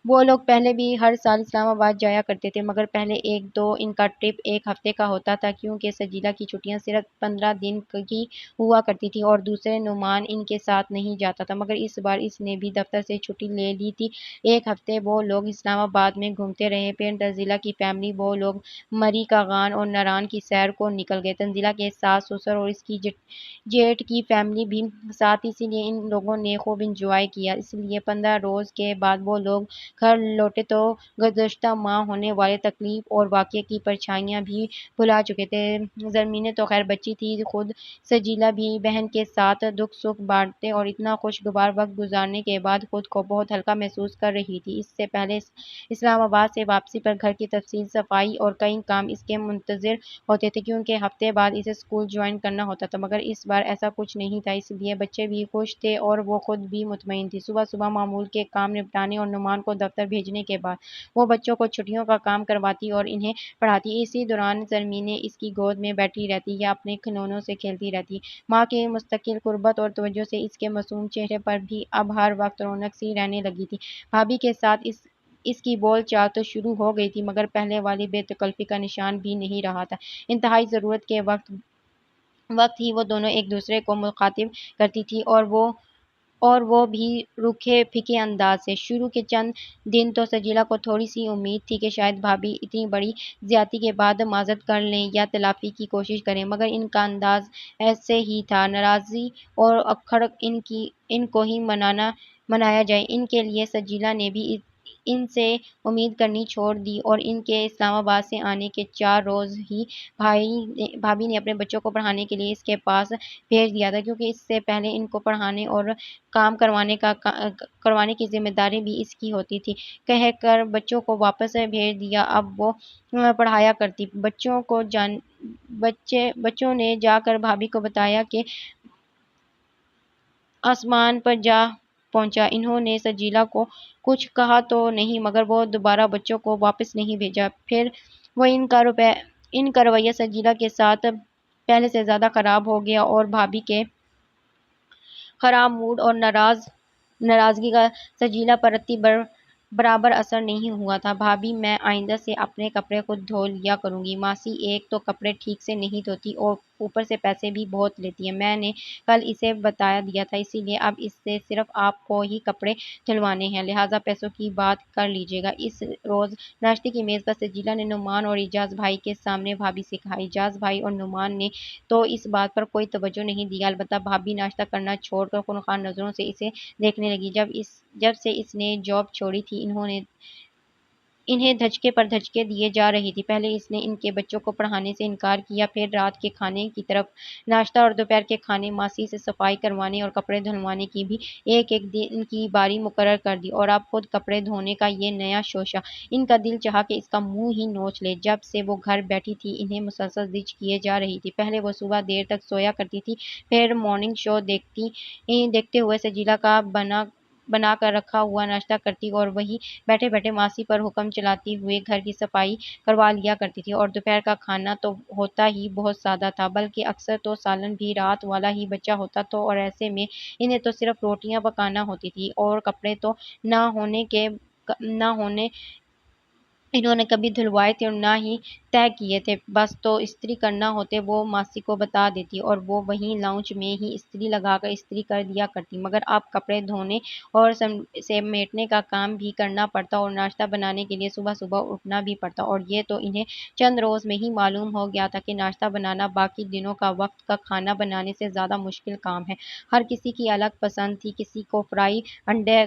وہ لوگ پہلے بھی ہر سال اسلام آباد جایا کرتے تھے، مگر پہلے 1-2 ان کا ٹرپ 1 ہفتے کا ہوتا تھا، کیونکہ سجیلا کی چھٹیاں صرف 15 دن کی ہوا کرتی تھی اور دوسرے نعمان ان کے ساتھ نہیں جاتا تھا۔ مگر اس بار اس نے بھی دفتر سے چھٹی لے لی تھی۔ 1 ہفتے وہ لوگ اسلام آباد میں گھومتے رہے، پھر تنزیلہ کی فیملی وہ لوگ مری کاغان اور ناران کی سیر کو نکل گئے۔ تنزیلہ کے ساس سسر اور اس کی جیٹ کی فیملی بھی ساتھ، اسی لیے ان لوگوں نے خوب انجوائے کیا۔ اس لیے 15 روز کے بعد وہ لوگ گھر لوٹے تو گزشتہ ماہ ہونے والے تکلیف اور واقعے کی پرچھائیاں بھی بھلا چکے تھے۔ زمینیں تو خیر بچی تھی، خود سجیلا بھی بہن کے ساتھ دکھ سکھ بانٹتے اور اتنا خوشگوار وقت گزارنے کے بعد خود کو بہت ہلکا محسوس کر رہی تھی۔ اس سے پہلے اسلام آباد سے واپسی پر گھر کی تفصیل صفائی اور کئی کام اس کے منتظر ہوتے تھے، کیونکہ ہفتے بعد اسے اسکول جوائن کرنا ہوتا تھا، مگر اس بار ایسا کچھ نہیں تھا، اس لیے بچے بھی خوش تھے اور وہ خود بھی مطمئن تھی۔ صبح معمول کے کام نپٹانے اور نعمان کو دفتر بھیجنے کے بعد وہ بچوں کو چھٹیوں کا کام کرواتی اور انہیں پڑھاتی۔ اسی دوران زمینیں اس کی گود میں بیٹھی رہتی یا اپنے کھلونوں سے کھیلتی رہتی۔ ماں کی مستقل قربت اور توجہ سے اس کے معصوم چہرے پر بھی اب ہر وقت رونق سی رہنے لگی تھی۔ بھابھی کے ساتھ اس کی بول چال تو شروع ہو گئی تھی، مگر پہلے والی بے تکلفی کا نشان بھی نہیں رہا تھا۔ انتہائی ضرورت کے وقت ہی وہ دونوں ایک دوسرے کو مخاطب کرتی تھی اور وہ اور وہ بھی روکھے پھیکے انداز سے۔ شروع کے چند دن تو سجیلا کو تھوڑی سی امید تھی کہ شاید بھابھی اتنی بڑی زیادتی کے بعد معذرت کر لیں یا تلافی کی کوشش کریں، مگر ان کا انداز ایسے ہی تھا، ناراضی اور اکڑ ان کو ہی منایا جائے، ان کے لیے۔ سجیلا نے بھی ان سے امید کرنی چھوڑ دی اور ان کے اسلام آباد سے آنے کے 4 روز ہی بھابھی نے اپنے بچوں کو پڑھانے کے لیے اس کے پاس بھیج دیا تھا، کیونکہ اس سے پہلے ان کو پڑھانے اور کام کروانے کی ذمہ داری بھی اس کی ہوتی تھی۔ کہہ کر بچوں کو واپس بھیج دیا، اب وہ پڑھایا کرتی۔ بچوں نے جا کر بھابھی کو بتایا کہ آسمان پر جا پہنچا۔ انہوں نے سجیلا کو کچھ کہا تو نہیں، مگر وہ دوبارہ بچوں کو واپس نہیں بھیجا۔ پھر وہ ان کا رویہ سجیلا کے ساتھ پہلے سے زیادہ خراب ہو گیا اور بھابھی کے خراب موڈ اور ناراضگی کا سجیلا پر رتی برابر اثر نہیں ہوا تھا۔ بھابھی، میں آئندہ سے اپنے کپڑے خود دھو لیا کروں گی۔ ماسی ایک تو کپڑے ٹھیک سے نہیں دھوتی اور اوپر سے پیسے بھی بہت لیتی ہے۔ میں نے کل اسے بتا دیا تھا، اسی لیے اب اس سے صرف آپ کو ہی کپڑے دھلوانے ہیں، لہٰذا پیسوں کی بات کر لیجیے گا۔ اس روز ناشتے کی میز پر سجیلا نے نعمان اور اعجاز بھائی کے سامنے بھابھی سے کہا۔ اعجاز بھائی اور نعمان نے تو اس بات پر کوئی توجہ نہیں دیا، البتہ بھابھی ناشتہ کرنا چھوڑ کر خونخوار نظروں سے اسے دیکھنے لگی۔ جب سے اس نے جاب چھوڑی تھی، انہیں دھچکے پر دھچکے دیے جا رہی تھی۔ پہلے اس نے ان کے بچوں کو پڑھانے سے انکار کیا، پھر رات کے کھانے کی طرف ناشتہ اور دوپہر کے کھانے ماسی سے صفائی کروانے اور کپڑے دھلوانے کی بھی ایک ایک دن کی باری مقرر کر دی، اور اب خود کپڑے دھونے کا یہ نیا شوشہ۔ ان کا دل چاہا کہ اس کا منہ ہی نوچ لے۔ جب سے وہ گھر بیٹھی تھی، انہیں مسلسل زچ کیے جا رہی تھی۔ پہلے وہ صبح دیر تک سویا کرتی تھی، پھر مارننگ شو دیکھتے ہوئے سجیلا کا بنا کر رکھا ہوا ناشتہ کرتی اور وہیں بیٹھے بیٹھے ماسی پر حکم چلاتی ہوئے گھر کی صفائی کروا لیا کرتی تھی۔ اور دوپہر کا کھانا تو ہوتا ہی بہت سادہ تھا، بلکہ اکثر تو سالن بھی رات والا ہی بچا ہوتا تو، اور ایسے میں انہیں تو صرف روٹیاں پکانا ہوتی تھی، اور کپڑے تو نہ ہونے انہوں نے کبھی دھلوائے تھے اور نہ ہی طے کیے تھے۔ بس تو استری کرنا ہوتے وہ ماسی کو بتا دیتی اور وہ وہیں لاؤنج میں ہی استری لگا کر استری کر دیا کرتی، مگر اب کپڑے دھونے اور سمیٹنے کا کام بھی کرنا پڑتا اور ناشتہ بنانے کے لیے صبح صبح اٹھنا بھی پڑتا، اور یہ تو انہیں چند روز میں ہی معلوم ہو گیا تھا کہ ناشتہ بنانا باقی دنوں کا وقت کا کھانا بنانے سے زیادہ مشکل کام ہے۔ ہر کسی کی الگ پسند تھی، کسی کو فرائی انڈے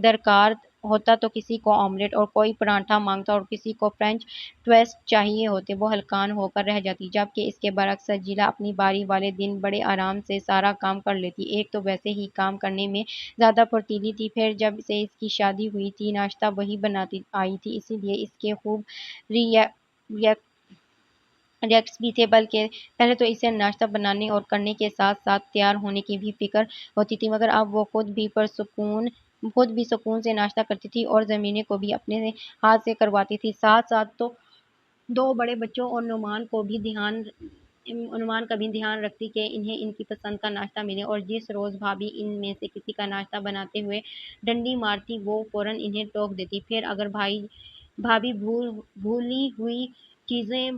درکار ہوتا تو کسی کو آملیٹ اور کوئی پراٹھا مانگتا اور کسی کو فرینچ ٹوسٹ چاہیے ہوتے، وہ ہلکان ہو کر رہ جاتی۔ جبکہ اس کے برعکس سجیلا اپنی باری والے دن بڑے آرام سے سارا کام کر لیتی۔ ایک تو ویسے ہی کام کرنے میں زیادہ پھرتیلی تھی، پھر جب سے اس کی شادی ہوئی تھی ناشتہ وہی بناتی آئی تھی، اسی لیے اس کے خوب ریلیکس بھی تھے، بلکہ پہلے تو اسے ناشتہ بنانے اور کرنے کے ساتھ ساتھ تیار ہونے کی بھی فکر ہوتی تھی، مگر اب وہ خود بھی سکون سے ناشتہ کرتی تھی اور زمینیں کو بھی اپنے ہاتھ سے کرواتی تھی، ساتھ ساتھ تو 2 بڑے بچوں اور نعمان کا بھی دھیان رکھتی کہ انہیں ان کی پسند کا ناشتہ ملے، اور جس روز بھابھی ان میں سے کسی کا ناشتہ بناتے ہوئے ڈنڈی مارتی، وہ فوراً انہیں ٹوک دیتی۔ پھر اگر بھابھی بھولی ہوئی چیزیں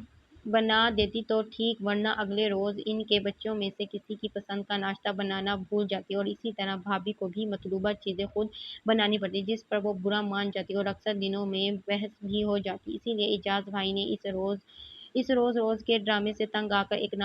بنا دیتی تو ٹھیک، ورنہ اگلے روز ان کے بچوں میں سے کسی کی پسند کا ناشتہ بنانا بھول جاتی، اور اسی طرح بھابھی کو بھی مطلوبہ چیزیں خود بنانی پڑتی، جس پر وہ برا مان جاتی اور اکثر دنوں میں بحث بھی ہو جاتی۔ اسی لیے اعجاز بھائی نے اس روز کے ڈرامے سے تنگ آ کر ایک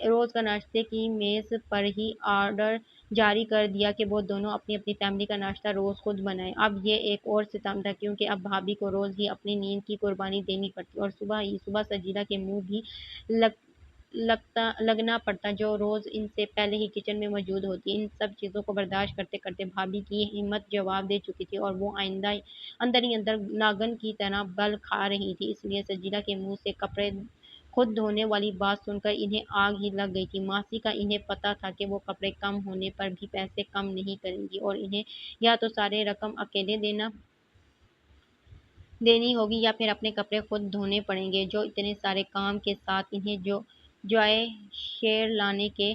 روز کا ناشتے کی میز پر ہی آرڈر جاری کر دیا کہ وہ دونوں اپنی اپنی فیملی کا ناشتہ روز خود بنائیں۔ اب یہ ایک اور ستم تھا، کیونکہ اب بھابھی کو روز ہی اپنی نیند کی قربانی دینی پڑتی، اور صبح سجیلا کے منہ بھی لگنا پڑتا، جو روز ان سے پہلے ہی کچن میں موجود ہوتی۔ ان سب چیزوں کو برداشت کرتے کرتے بھابھی کی ہمت جواب دے چکی تھی، اور وہ اندر ہی اندر ناگن کی طرح بل کھا رہی تھی۔ اس لیے سجیلا کے منہ سے کپڑے خود دھونے والی بات سن کر انہیں آگ ہی لگ گئی تھی۔ ماسی کا انہیں پتا تھا کہ وہ کپڑے کم ہونے پر بھی پیسے کم نہیں کریں گی، اور انہیں یا تو ساری رقم اکیلے دینی ہوگی یا پھر اپنے کپڑے خود دھونے پڑیں گے، جو اتنے سارے کام کے ساتھ انہیں جوائے شیر لانے کے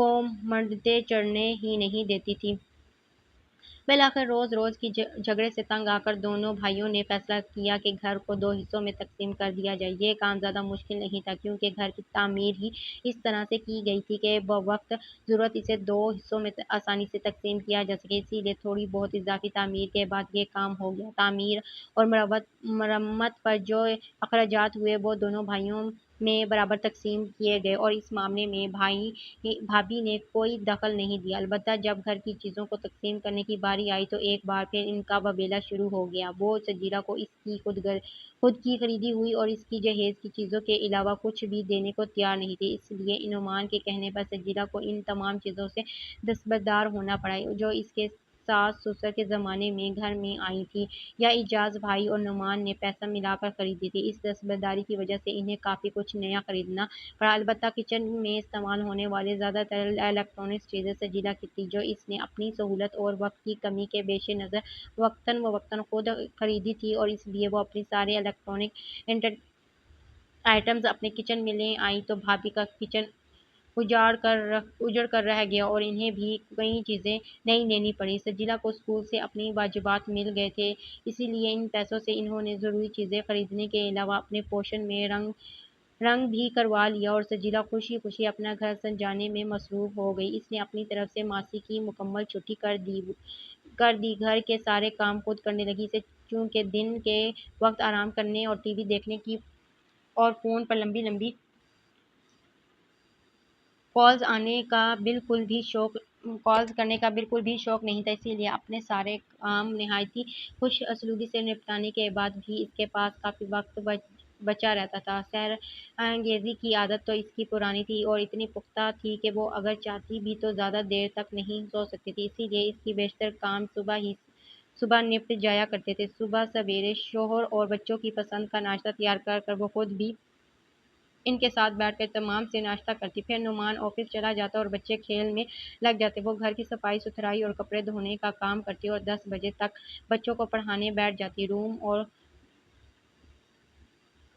کو مرتے چڑھنے ہی نہیں دیتی تھی۔ بالآخر روز روز کی جھگڑے سے تنگ آ کر دونوں بھائیوں نے فیصلہ کیا کہ گھر کو دو حصوں میں تقسیم کر دیا جائے۔ یہ کام زیادہ مشکل نہیں تھا کیونکہ گھر کی تعمیر ہی اس طرح سے کی گئی تھی کہ بوقت ضرورت اسے دو حصوں میں آسانی سے تقسیم کیا جا سکے۔ اسی لیے تھوڑی بہت اضافی تعمیر کے بعد یہ کام ہو گیا۔ تعمیر اور مرمت پر جو اخراجات ہوئے وہ دونوں بھائیوں میں برابر تقسیم کیے گئے اور اس معاملے میں بھابی نے کوئی دخل نہیں دیا۔ البتہ جب گھر کی چیزوں کو تقسیم کرنے کی باری آئی تو ایک بار پھر ان کا وبیلہ شروع ہو گیا۔ وہ سجیلا کو اس کی خود کی خریدی ہوئی اور اس کی جہیز کی چیزوں کے علاوہ کچھ بھی دینے کو تیار نہیں تھی۔ اس لیے نعمان کے کہنے پر سجیلا کو ان تمام چیزوں سے دستبردار ہونا پڑا جو اس کے ساس سسر کے زمانے میں گھر میں آئی تھیں یا اعجاز بھائی اور نعمان نے پیسہ ملا کر خریدی تھی۔ اس دستبرداری کی وجہ سے انہیں کافی کچھ نیا خریدنا پڑا۔ البتہ کچن میں استعمال ہونے والی زیادہ تر الیکٹرانکس چیزیں سجیلا کی تھیں جو اس نے اپنی سہولت اور وقت کی کمی کے پیش نظر وقتاً فوقتاً خود خریدی تھی اور اس لیے وہ اپنی سارے الیکٹرانک آئٹمز اپنے کچن میں لے آئی تو بھابی کا کچن اجڑ کر رہ گیا اور انہیں بھی کئی چیزیں نئی لینی پڑی۔ سجیلا کو اسکول سے اپنے واجبات مل گئے تھے، اسی لیے ان پیسوں سے انہوں نے ضروری چیزیں خریدنے کے علاوہ اپنے پوشن میں رنگ بھی کروا لیا اور سجیلا خوشی خوشی اپنا گھر سجانے میں مصروف ہو گئی۔ اس نے اپنی طرف سے ماسی کی مکمل چھٹی کر دی، گھر کے سارے کام خود کرنے لگی۔ اسے چونکہ دن کے وقت آرام کرنے اور ٹی وی دیکھنے کی اور فون پر لمبی لمبی کالز کرنے کا بالکل بھی شوق نہیں تھا، اسی لیے اپنے سارے کام نہایت خوش اسلوبی سے نپٹانے کے بعد بھی اس کے پاس کافی وقت بچا رہتا تھا۔ سحر انگیزی کی عادت تو اس کی پرانی تھی اور اتنی پختہ تھی کہ وہ اگر چاہتی بھی تو زیادہ دیر تک نہیں سو سکتی تھی، اسی لیے اس کی بیشتر کام صبح نپٹ جایا کرتے تھے۔ صبح سویرے شوہر اور بچوں کی پسند کا ناشتہ تیار کر کر وہ خود بھی ان کے ساتھ بیٹھ کر تمام سے ناشتہ کرتی، پھر نعمان آفس چلا جاتا اور بچے کھیل میں لگ جاتے۔ وہ گھر کی صفائی ستھرائی اور کپڑے دھونے کا کام کرتی اور 10 بجے تک بچوں کو پڑھانے بیٹھ جاتی۔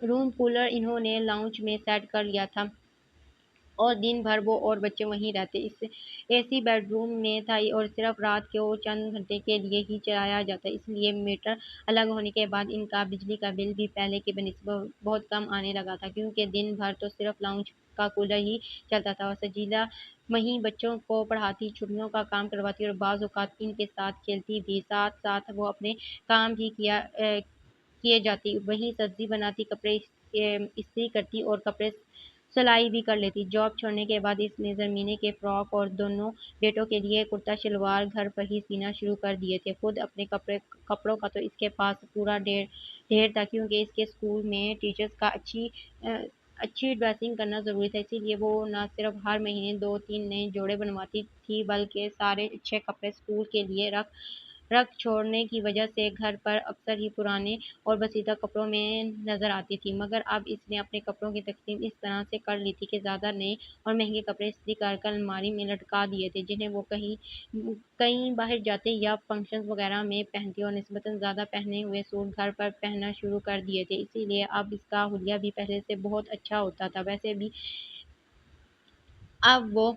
روم کولر انہوں نے لاؤنج میں سیٹ کر لیا تھا اور دن بھر وہ اور بچے وہیں رہتے۔ اے سی بیڈ روم میں تھا اور صرف رات کو چند گھنٹے کے لیے ہی چلایا جاتا، اس لیے میٹر الگ ہونے کے بعد ان کا بجلی کا بل بھی پہلے کی بنسبت بہت کم آنے لگا تھا کیونکہ دن بھر تو صرف لاؤنج کا کولر ہی چلتا تھا۔ سجیلا وہیں بچوں کو پڑھاتی، چھٹیوں کا کام کرواتی اور بعض اوقات ان کے ساتھ کھیلتی بھی، ساتھ ساتھ وہ اپنے کام بھی کیے جاتی، وہیں سبزی بناتی، کپڑے استری کرتی اور کپڑے سلائی بھی کر لیتی۔ جاب چھوڑنے کے بعد اس نے زمینی کے فراک اور دونوں بیٹوں کے لیے کرتا شلوار گھر پر ہی سینا شروع کر دیے تھے۔ خود اپنے کپڑوں کا تو اس کے پاس پورا ڈھیر تھا کیونکہ اس کے اسکول میں ٹیچرز کا اچھی ڈریسنگ کرنا ضروری تھا، اسی لیے وہ نہ صرف ہر مہینے 2-3 نئے جوڑے بنواتی تھی بلکہ سارے اچھے کپڑے اسکول کے لیے رکھ چھوڑنے کی وجہ سے گھر پر اکثر ہی پرانے اور بسیدہ کپڑوں میں نظر آتی تھی۔ مگر اب اس نے اپنے کپڑوں کی تقسیم اس طرح سے کر لی تھی کہ زیادہ نئے اور مہنگے کپڑے استری کر الماری میں لٹکا دیے تھے جنہیں وہ کہیں باہر جاتے یا فنکشنز وغیرہ میں پہنتی اور نسبتاً زیادہ پہنے ہوئے سوٹ گھر پر پہننا شروع کر دیے تھے، اسی لیے اب اس کا حلیہ بھی پہلے سے بہت اچھا ہوتا تھا۔ ویسے بھی اب وہ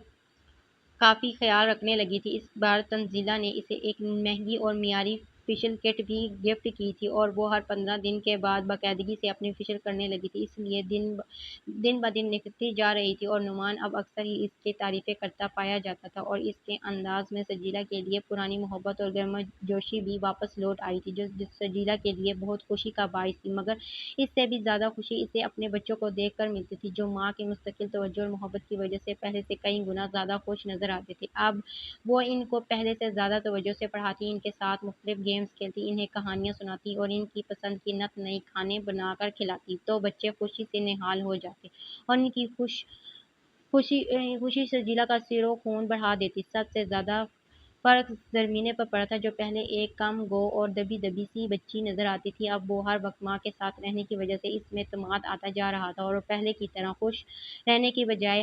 کافی خیال رکھنے لگی تھی۔ اس بار تنزیلہ نے اسے ایک مہنگی اور معیاری فیشل کٹ بھی گفٹ کی تھی اور وہ ہر 15 دن کے بعد باقاعدگی سے اپنی فیشل کرنے لگی تھی، اس لیے دن بدن نکھرتی جا رہی تھی اور نعمان اب اکثر ہی اس کی تعریفیں کرتا پایا جاتا تھا اور اس کے انداز میں سجیلا کے لیے پرانی محبت اور گرمجوشی بھی واپس لوٹ آئی تھی جو سجیلا کے لیے بہت خوشی کا باعث تھی، مگر اس سے بھی زیادہ خوشی اسے اپنے بچوں کو دیکھ کر ملتی تھی جو ماں کی مستقل توجہ اور محبت کی وجہ سے پہلے سے کئی گنا زیادہ خوش نظر آتے تھے۔ اب وہ ان کو پہلے سے زیادہ توجہ سے پڑھاتی، ان کے ساتھ مختلف گیمز کھیلتی، انہیں کہانیاں سناتی اور ان کی پسند کی نت نئی کھانے بنا کر کھلاتی تو بچے خوشی سے نہال ہو جاتے اور ان کی خوشی سجیلا کا سیر و خون بڑھا دیتی۔ سب سے زیادہ فرق زرمینے پر پڑا تھا جو پہلے ایک کم گو اور دبی دبی سی بچی نظر آتی تھی، اب وہ ہر وقت ماں کے ساتھ رہنے کی وجہ سے اس میں اعتماد آتا جا رہا تھا اور پہلے کی طرح خوش رہنے کی بجائے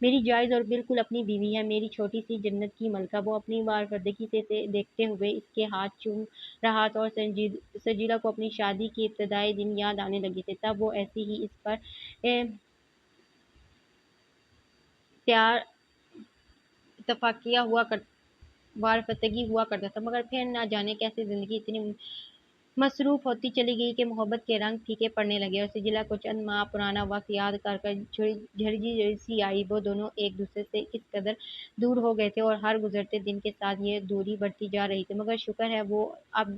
میری جائز اور بالکل اپنی بیوی ہے، میری چھوٹی سی جنت کی ملکہ۔ وہ اپنی بارفردگی سے دیکھتے ہوئے اس کے ہاتھ چوم رہا تھا اور سجیلا کو اپنی شادی کے ابتدائی دن یاد آنے لگے تھے۔ تب وہ ایسی ہی اس پر اے، پیار اتفاقیہ بارفتگی ہوا کرتا تھا، مگر پھر نہ جانے کیسے زندگی اتنی مصروف ہوتی چلی گئی کہ محبت کے رنگ پھیکے پڑنے لگے اور سجیلا کو چند ماہ پرانا وقت یاد کر کر جھڑی سی آئی۔ وہ دونوں ایک دوسرے سے اس قدر دور ہو گئے تھے اور ہر گزرتے دن کے ساتھ یہ دوری بڑھتی جا رہی تھی، مگر شکر ہے اب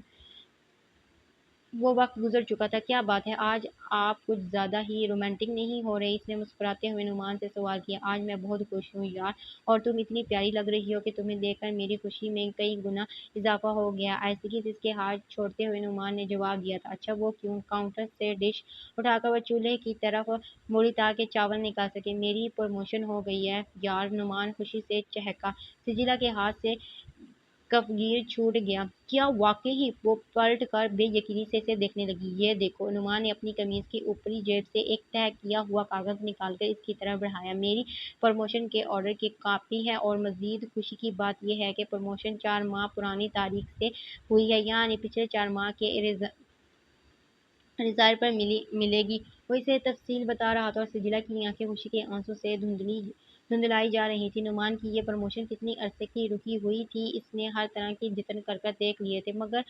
وہ وقت گزر چکا تھا۔ کیا بات ہے، آج آپ کچھ زیادہ ہی رومانٹک نہیں ہو رہے؟ اس نے مسکراتے ہوئے نعمان سے سوال کیا۔ آج میں بہت خوش ہوں یار، اور تم اتنی پیاری لگ رہی ہو کہ تمہیں دیکھ کر میری خوشی میں کئی گنا اضافہ ہو گیا۔ آہستگی سے اس کے ہاتھ چھوڑتے ہوئے نعمان نے جواب دیا تھا۔ اچھا وہ کیوں؟ کاؤنٹر سے ڈش اٹھا کر وہ چولہے کی طرف مڑی تاکہ چاول نکال سکے۔ میری پروموشن ہو گئی ہے یار، نعمان خوشی سے چہکا۔ سجیلا کے ہاتھ سے کفگیر چھوٹ گیا۔ کیا واقعی؟ وہ پلٹ کر بے یقینی سے اسے دیکھنے لگی۔ یہ دیکھو، نعمان نے اپنی قمیض کی اوپری جیب سے ایک تہہ کیا ہوا کاغذ نکال کر اس کی طرف بڑھایا۔ میری پروموشن کے آرڈر کی کاپی ہے، اور مزید خوشی کی بات یہ ہے کہ پروموشن 4 ماہ پرانی تاریخ سے ہوئی ہے، یعنی پچھلے 4 ماہ کے ریزائر پر ملے گی۔ وہ اسے تفصیل بتا رہا تھا اور سجیلا کی آنکھیں خوشی کے آنسوں سے دھندلائی جا رہی تھی۔ نعمان کی یہ پروموشن کتنی عرصے کی رکی ہوئی تھی، اس نے ہر طرح کے جتن کر دیکھ لیے تھے، مگر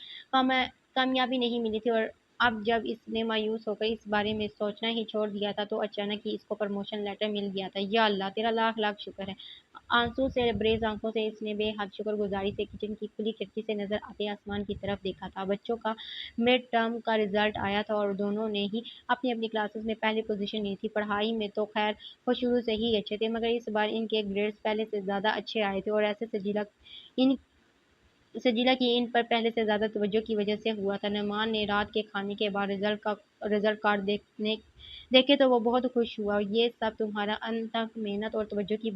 کامیابی نہیں ملی تھی، اور اب جب اس نے مایوس ہو کر اس بارے میں سوچنا ہی چھوڑ دیا تھا تو اچانک ہی اس کو پروموشن لیٹر مل گیا تھا۔ یا اللہ، تیرا لاکھ لاکھ شکر ہے۔ آنسوں سے لبریز آنکھوں سے اس نے بے حد شکر گزاری سے کچن کی کھلی کھڑکی سے نظر آتے آسمان کی طرف دیکھا تھا۔ بچوں کا مڈ ٹرم کا رزلٹ آیا تھا اور دونوں نے ہی اپنی اپنی کلاسز میں پہلی پوزیشن لی تھی۔ پڑھائی میں تو خیر وہ شروع سے ہی اچھے تھے، مگر اس بار ان کے گریڈز پہلے سے زیادہ اچھے آئے تھے، اور ایسے ان سجیلا کی ان پر پہلے سے زیادہ توجہ کی وجہ سے ہوا تھا۔ نعمان نے رات کے کھانے کے بعد رزلٹ کارڈ دیکھے تو وہ بہت خوش ہوا۔ یہ سب تمہارا انتھک محنت اور توجہ کی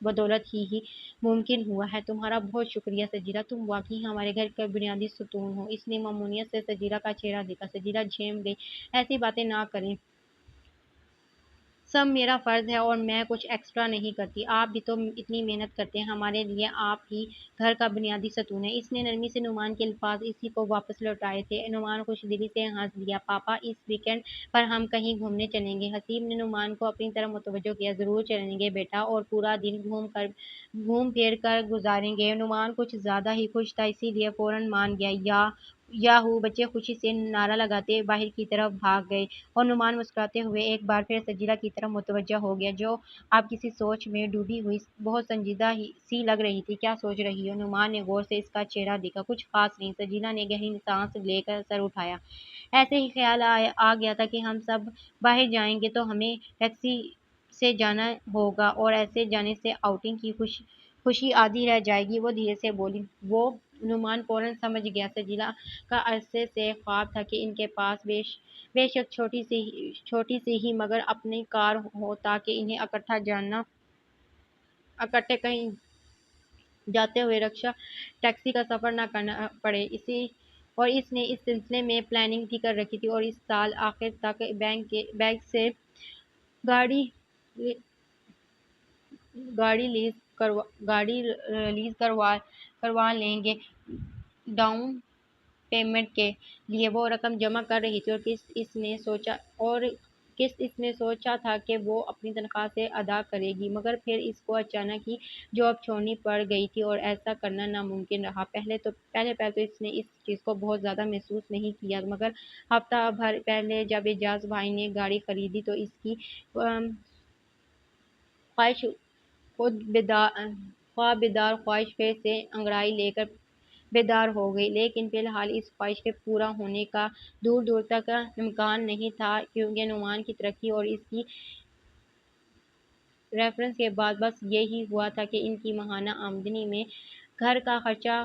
بدولت ہی ممکن ہوا ہے۔ تمہارا بہت شکریہ سجیلا، تم واقعی ہمارے گھر کا بنیادی ستون ہو۔ اس نے ممنونیت سے سجیلا کا چہرہ دیکھا۔ سجیلا جھیم گئی۔ ایسی باتیں نہ کریں، سب میرا فرض ہے اور میں کچھ ایکسٹرا نہیں کرتی۔ آپ بھی تو اتنی محنت کرتے ہیں، ہمارے لیے آپ ہی گھر کا بنیادی ستون ہے۔ اس نے نرمی سے نعمان کے الفاظ اسی کو واپس لوٹائے تھے۔ نعمان خوش دلی سے ہنس دیا۔ پاپا، اس ویکینڈ پر ہم کہیں گھومنے چلیں گے؟ حسیب نے نعمان کو اپنی طرف متوجہ کیا۔ ضرور چلیں گے بیٹا، اور پورا دن گھوم پھر کر گزاریں گے۔ نعمان کچھ زیادہ ہی خوش تھا، اسی لیے فوراً مان گیا۔ یاہو! بچے خوشی سے نعرہ لگاتے باہر کی طرف بھاگ گئے، اور نعمان مسکراتے ہوئے ایک بار پھر سجیلا کی طرف متوجہ ہو گیا، جو اب کسی سوچ میں ڈوبی ہوئی بہت سنجیدہ سی لگ رہی تھی۔ کیا سوچ رہی ہو؟ نعمان نے غور سے اس کا چہرہ دیکھا۔ کچھ خاص نہیں۔ سجیلا نے گہری سانس لے کر سر اٹھایا۔ ایسے ہی خیال آ گیا تھا کہ ہم سب باہر جائیں گے تو ہمیں ٹیکسی سے جانا ہوگا، اور ایسے جانے سے آؤٹنگ کی خوشی آدھی رہ جائے گی۔ وہ دھیرے سے بولی۔ وہ نعمان فوراً سمجھ گیا۔ سجیلا کا عرصے سے خواب تھا کہ ان کے پاس بے شک چھوٹی سی ہی مگر اپنی کار ہو، تاکہ انہیں اکٹھے کہیں جاتے ہوئے رکشا ٹیکسی کا سفر نہ کرنا پڑے۔ اور اس نے اس سلسلے میں پلاننگ بھی کر رکھی تھی، اور اس سال آخر تک بینک سے گاڑی لیز کروا لیں گے۔ ڈاؤن پیمنٹ کے لیے وہ رقم جمع کر رہی تھی، اور قسط اس نے سوچا تھا کہ وہ اپنی تنخواہ سے ادا کرے گی، مگر پھر اس کو اچانک ہی جاب چھوڑنی پڑ گئی تھی اور ایسا کرنا ناممکن رہا۔ پہلے تو اس نے اس چیز کو بہت زیادہ محسوس نہیں کیا، مگر ہفتہ بھر پہلے جب اعجاز بھائی نے گاڑی خریدی تو اس کی خواہ بیدار خواہش پھر سے انگڑائی لے کر بیدار ہو گئی، لیکن فی الحال اس خواہش کے پورا ہونے کا دور دور تک امکان نہیں تھا، کیونکہ نعمان کی ترقی اور اس کی ریفرنس کے بعد بس یہی ہوا تھا کہ ان کی ماہانہ آمدنی میں گھر کا خرچہ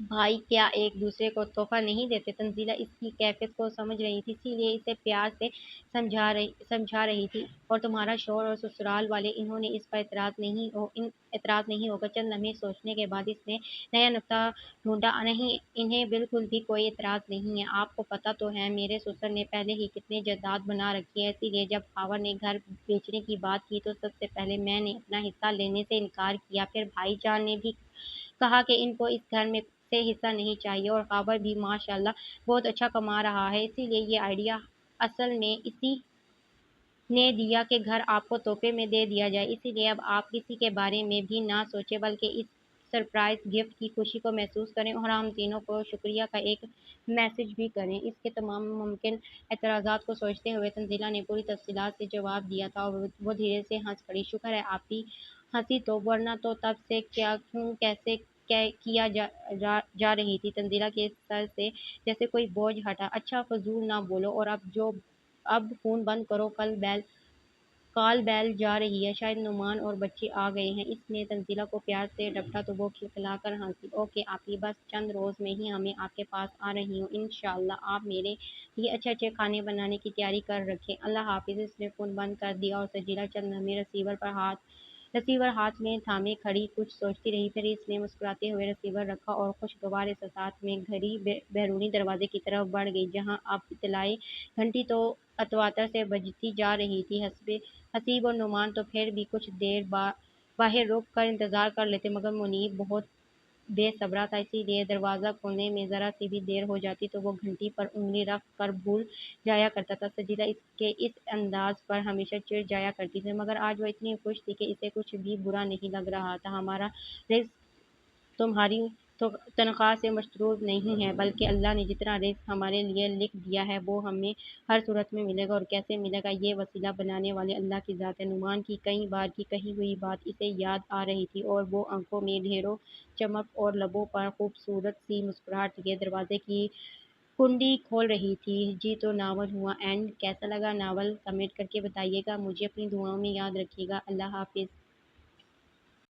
بھائی کیا ایک دوسرے کو تحفہ نہیں دیتے؟ تنزیلہ اس کی کیفیت کو سمجھ رہی تھی، اسی لیے اسے پیار سے سمجھا رہی تھی۔ اور تمہارا شوہر اور سسرال والے، انہوں نے اس پر اعتراض نہیں ہوگا؟ چند لمحے سوچنے کے بعد اس نے نیا نکتہ ڈھونڈا۔ نہیں، انہیں بالکل بھی کوئی اعتراض نہیں ہے۔ آپ کو پتہ تو ہے میرے سسر نے پہلے ہی کتنی جائیداد بنا رکھی ہے، اسی لیے جب خاوند نے گھر بیچنے کی بات کی تو سب سے پہلے میں نے اپنا حصہ لینے سے انکار کیا۔ پھر بھائی جان نے بھی کہا کہ ان کو اس گھر میں سے حصہ نہیں چاہیے، اور خاوند بھی ماشاء اللہ بہت اچھا کما رہا ہے، اسی لیے یہ آئیڈیا اصل میں اسی نے دیا کہ گھر آپ کو تحفے میں دے دیا جائے۔ اسی لیے اب آپ کسی کے بارے میں بھی نہ سوچیں، بلکہ اس سرپرائز گفٹ کی خوشی کو محسوس کریں اور ہم تینوں کو شکریہ کا ایک میسج بھی کریں۔ اس کے تمام ممکن اعتراضات کو سوچتے ہوئے تنزیلہ نے پوری تفصیلات سے جواب دیا تھا، اور وہ دھیرے سے ہنس پڑی۔ شکر ہے آپ ہی ہنسی تو، ورنہ تو تب سے کیا کیوں کیسے کیا جا رہی تھی۔ تنزیلہ کے سر سے جیسے کوئی بوجھ ہٹا۔ اچھا فضول نہ بولو، اور اب فون بند کرو، کال بیل جا رہی ہے، شاید نعمان اور بچے آ گئے ہیں۔ اس نے تنزیلہ کو پیار سے ڈپٹا تو وہ کھلکھلا کر ہنسی۔ اوکے آپی، بس چند روز میں ہی میں آپ کے پاس آ رہی ہوں انشاءاللہ۔ آپ میرے لیے اچھے اچھے کھانے بنانے کی تیاری کر رکھیں۔ اللہ حافظ۔ اس نے فون بند کر دیا، اور سجیلا چند لمحے ریسیور ہاتھ میں تھامے کھڑی کچھ سوچتی رہی۔ پھر اس نے مسکراتے ہوئے ریسیور رکھا اور خوشگوار احساسات میں گھڑی بیرونی دروازے کی طرف بڑھ گئی، جہاں اب اطلاعی گھنٹی تو اتواتر سے بجتی جا رہی تھی۔ حسیب اور نعمان تو پھر بھی کچھ دیر باہر رک کر انتظار کر لیتے، مگر منیب بہت بے صبرا تھا، اسی لیے دروازہ کھولنے میں ذرا سی بھی دیر ہو جاتی تو وہ گھنٹی پر انگلی رکھ کر بھول جایا کرتا تھا۔ سجیدہ اس کے اس انداز پر ہمیشہ چڑ جایا کرتی تھی، مگر آج وہ اتنی خوش تھی کہ اسے کچھ بھی برا نہیں لگ رہا تھا۔ ہمارا رزق تمہاری تنخواہ سے مشروط نہیں ہے، بلکہ اللہ نے جتنا رزق ہمارے لیے لکھ دیا ہے وہ ہمیں ہر صورت میں ملے گا، اور کیسے ملے گا یہ وسیلہ بنانے والے اللہ کی ذات ہے۔ نعمان کی کئی بار کی کہی ہوئی بات اسے یاد آ رہی تھی، اور وہ آنکھوں میں ڈھیروں چمک اور لبوں پر خوبصورت سی مسکراہٹ لیے دروازے کی کنڈی کھول رہی تھی۔ جی تو ناول ہوا اینڈ، کیسا لگا ناول کمنٹ کر کے بتائیے گا، مجھے اپنی دعاؤں میں یاد رکھیے گا۔ اللہ حافظ۔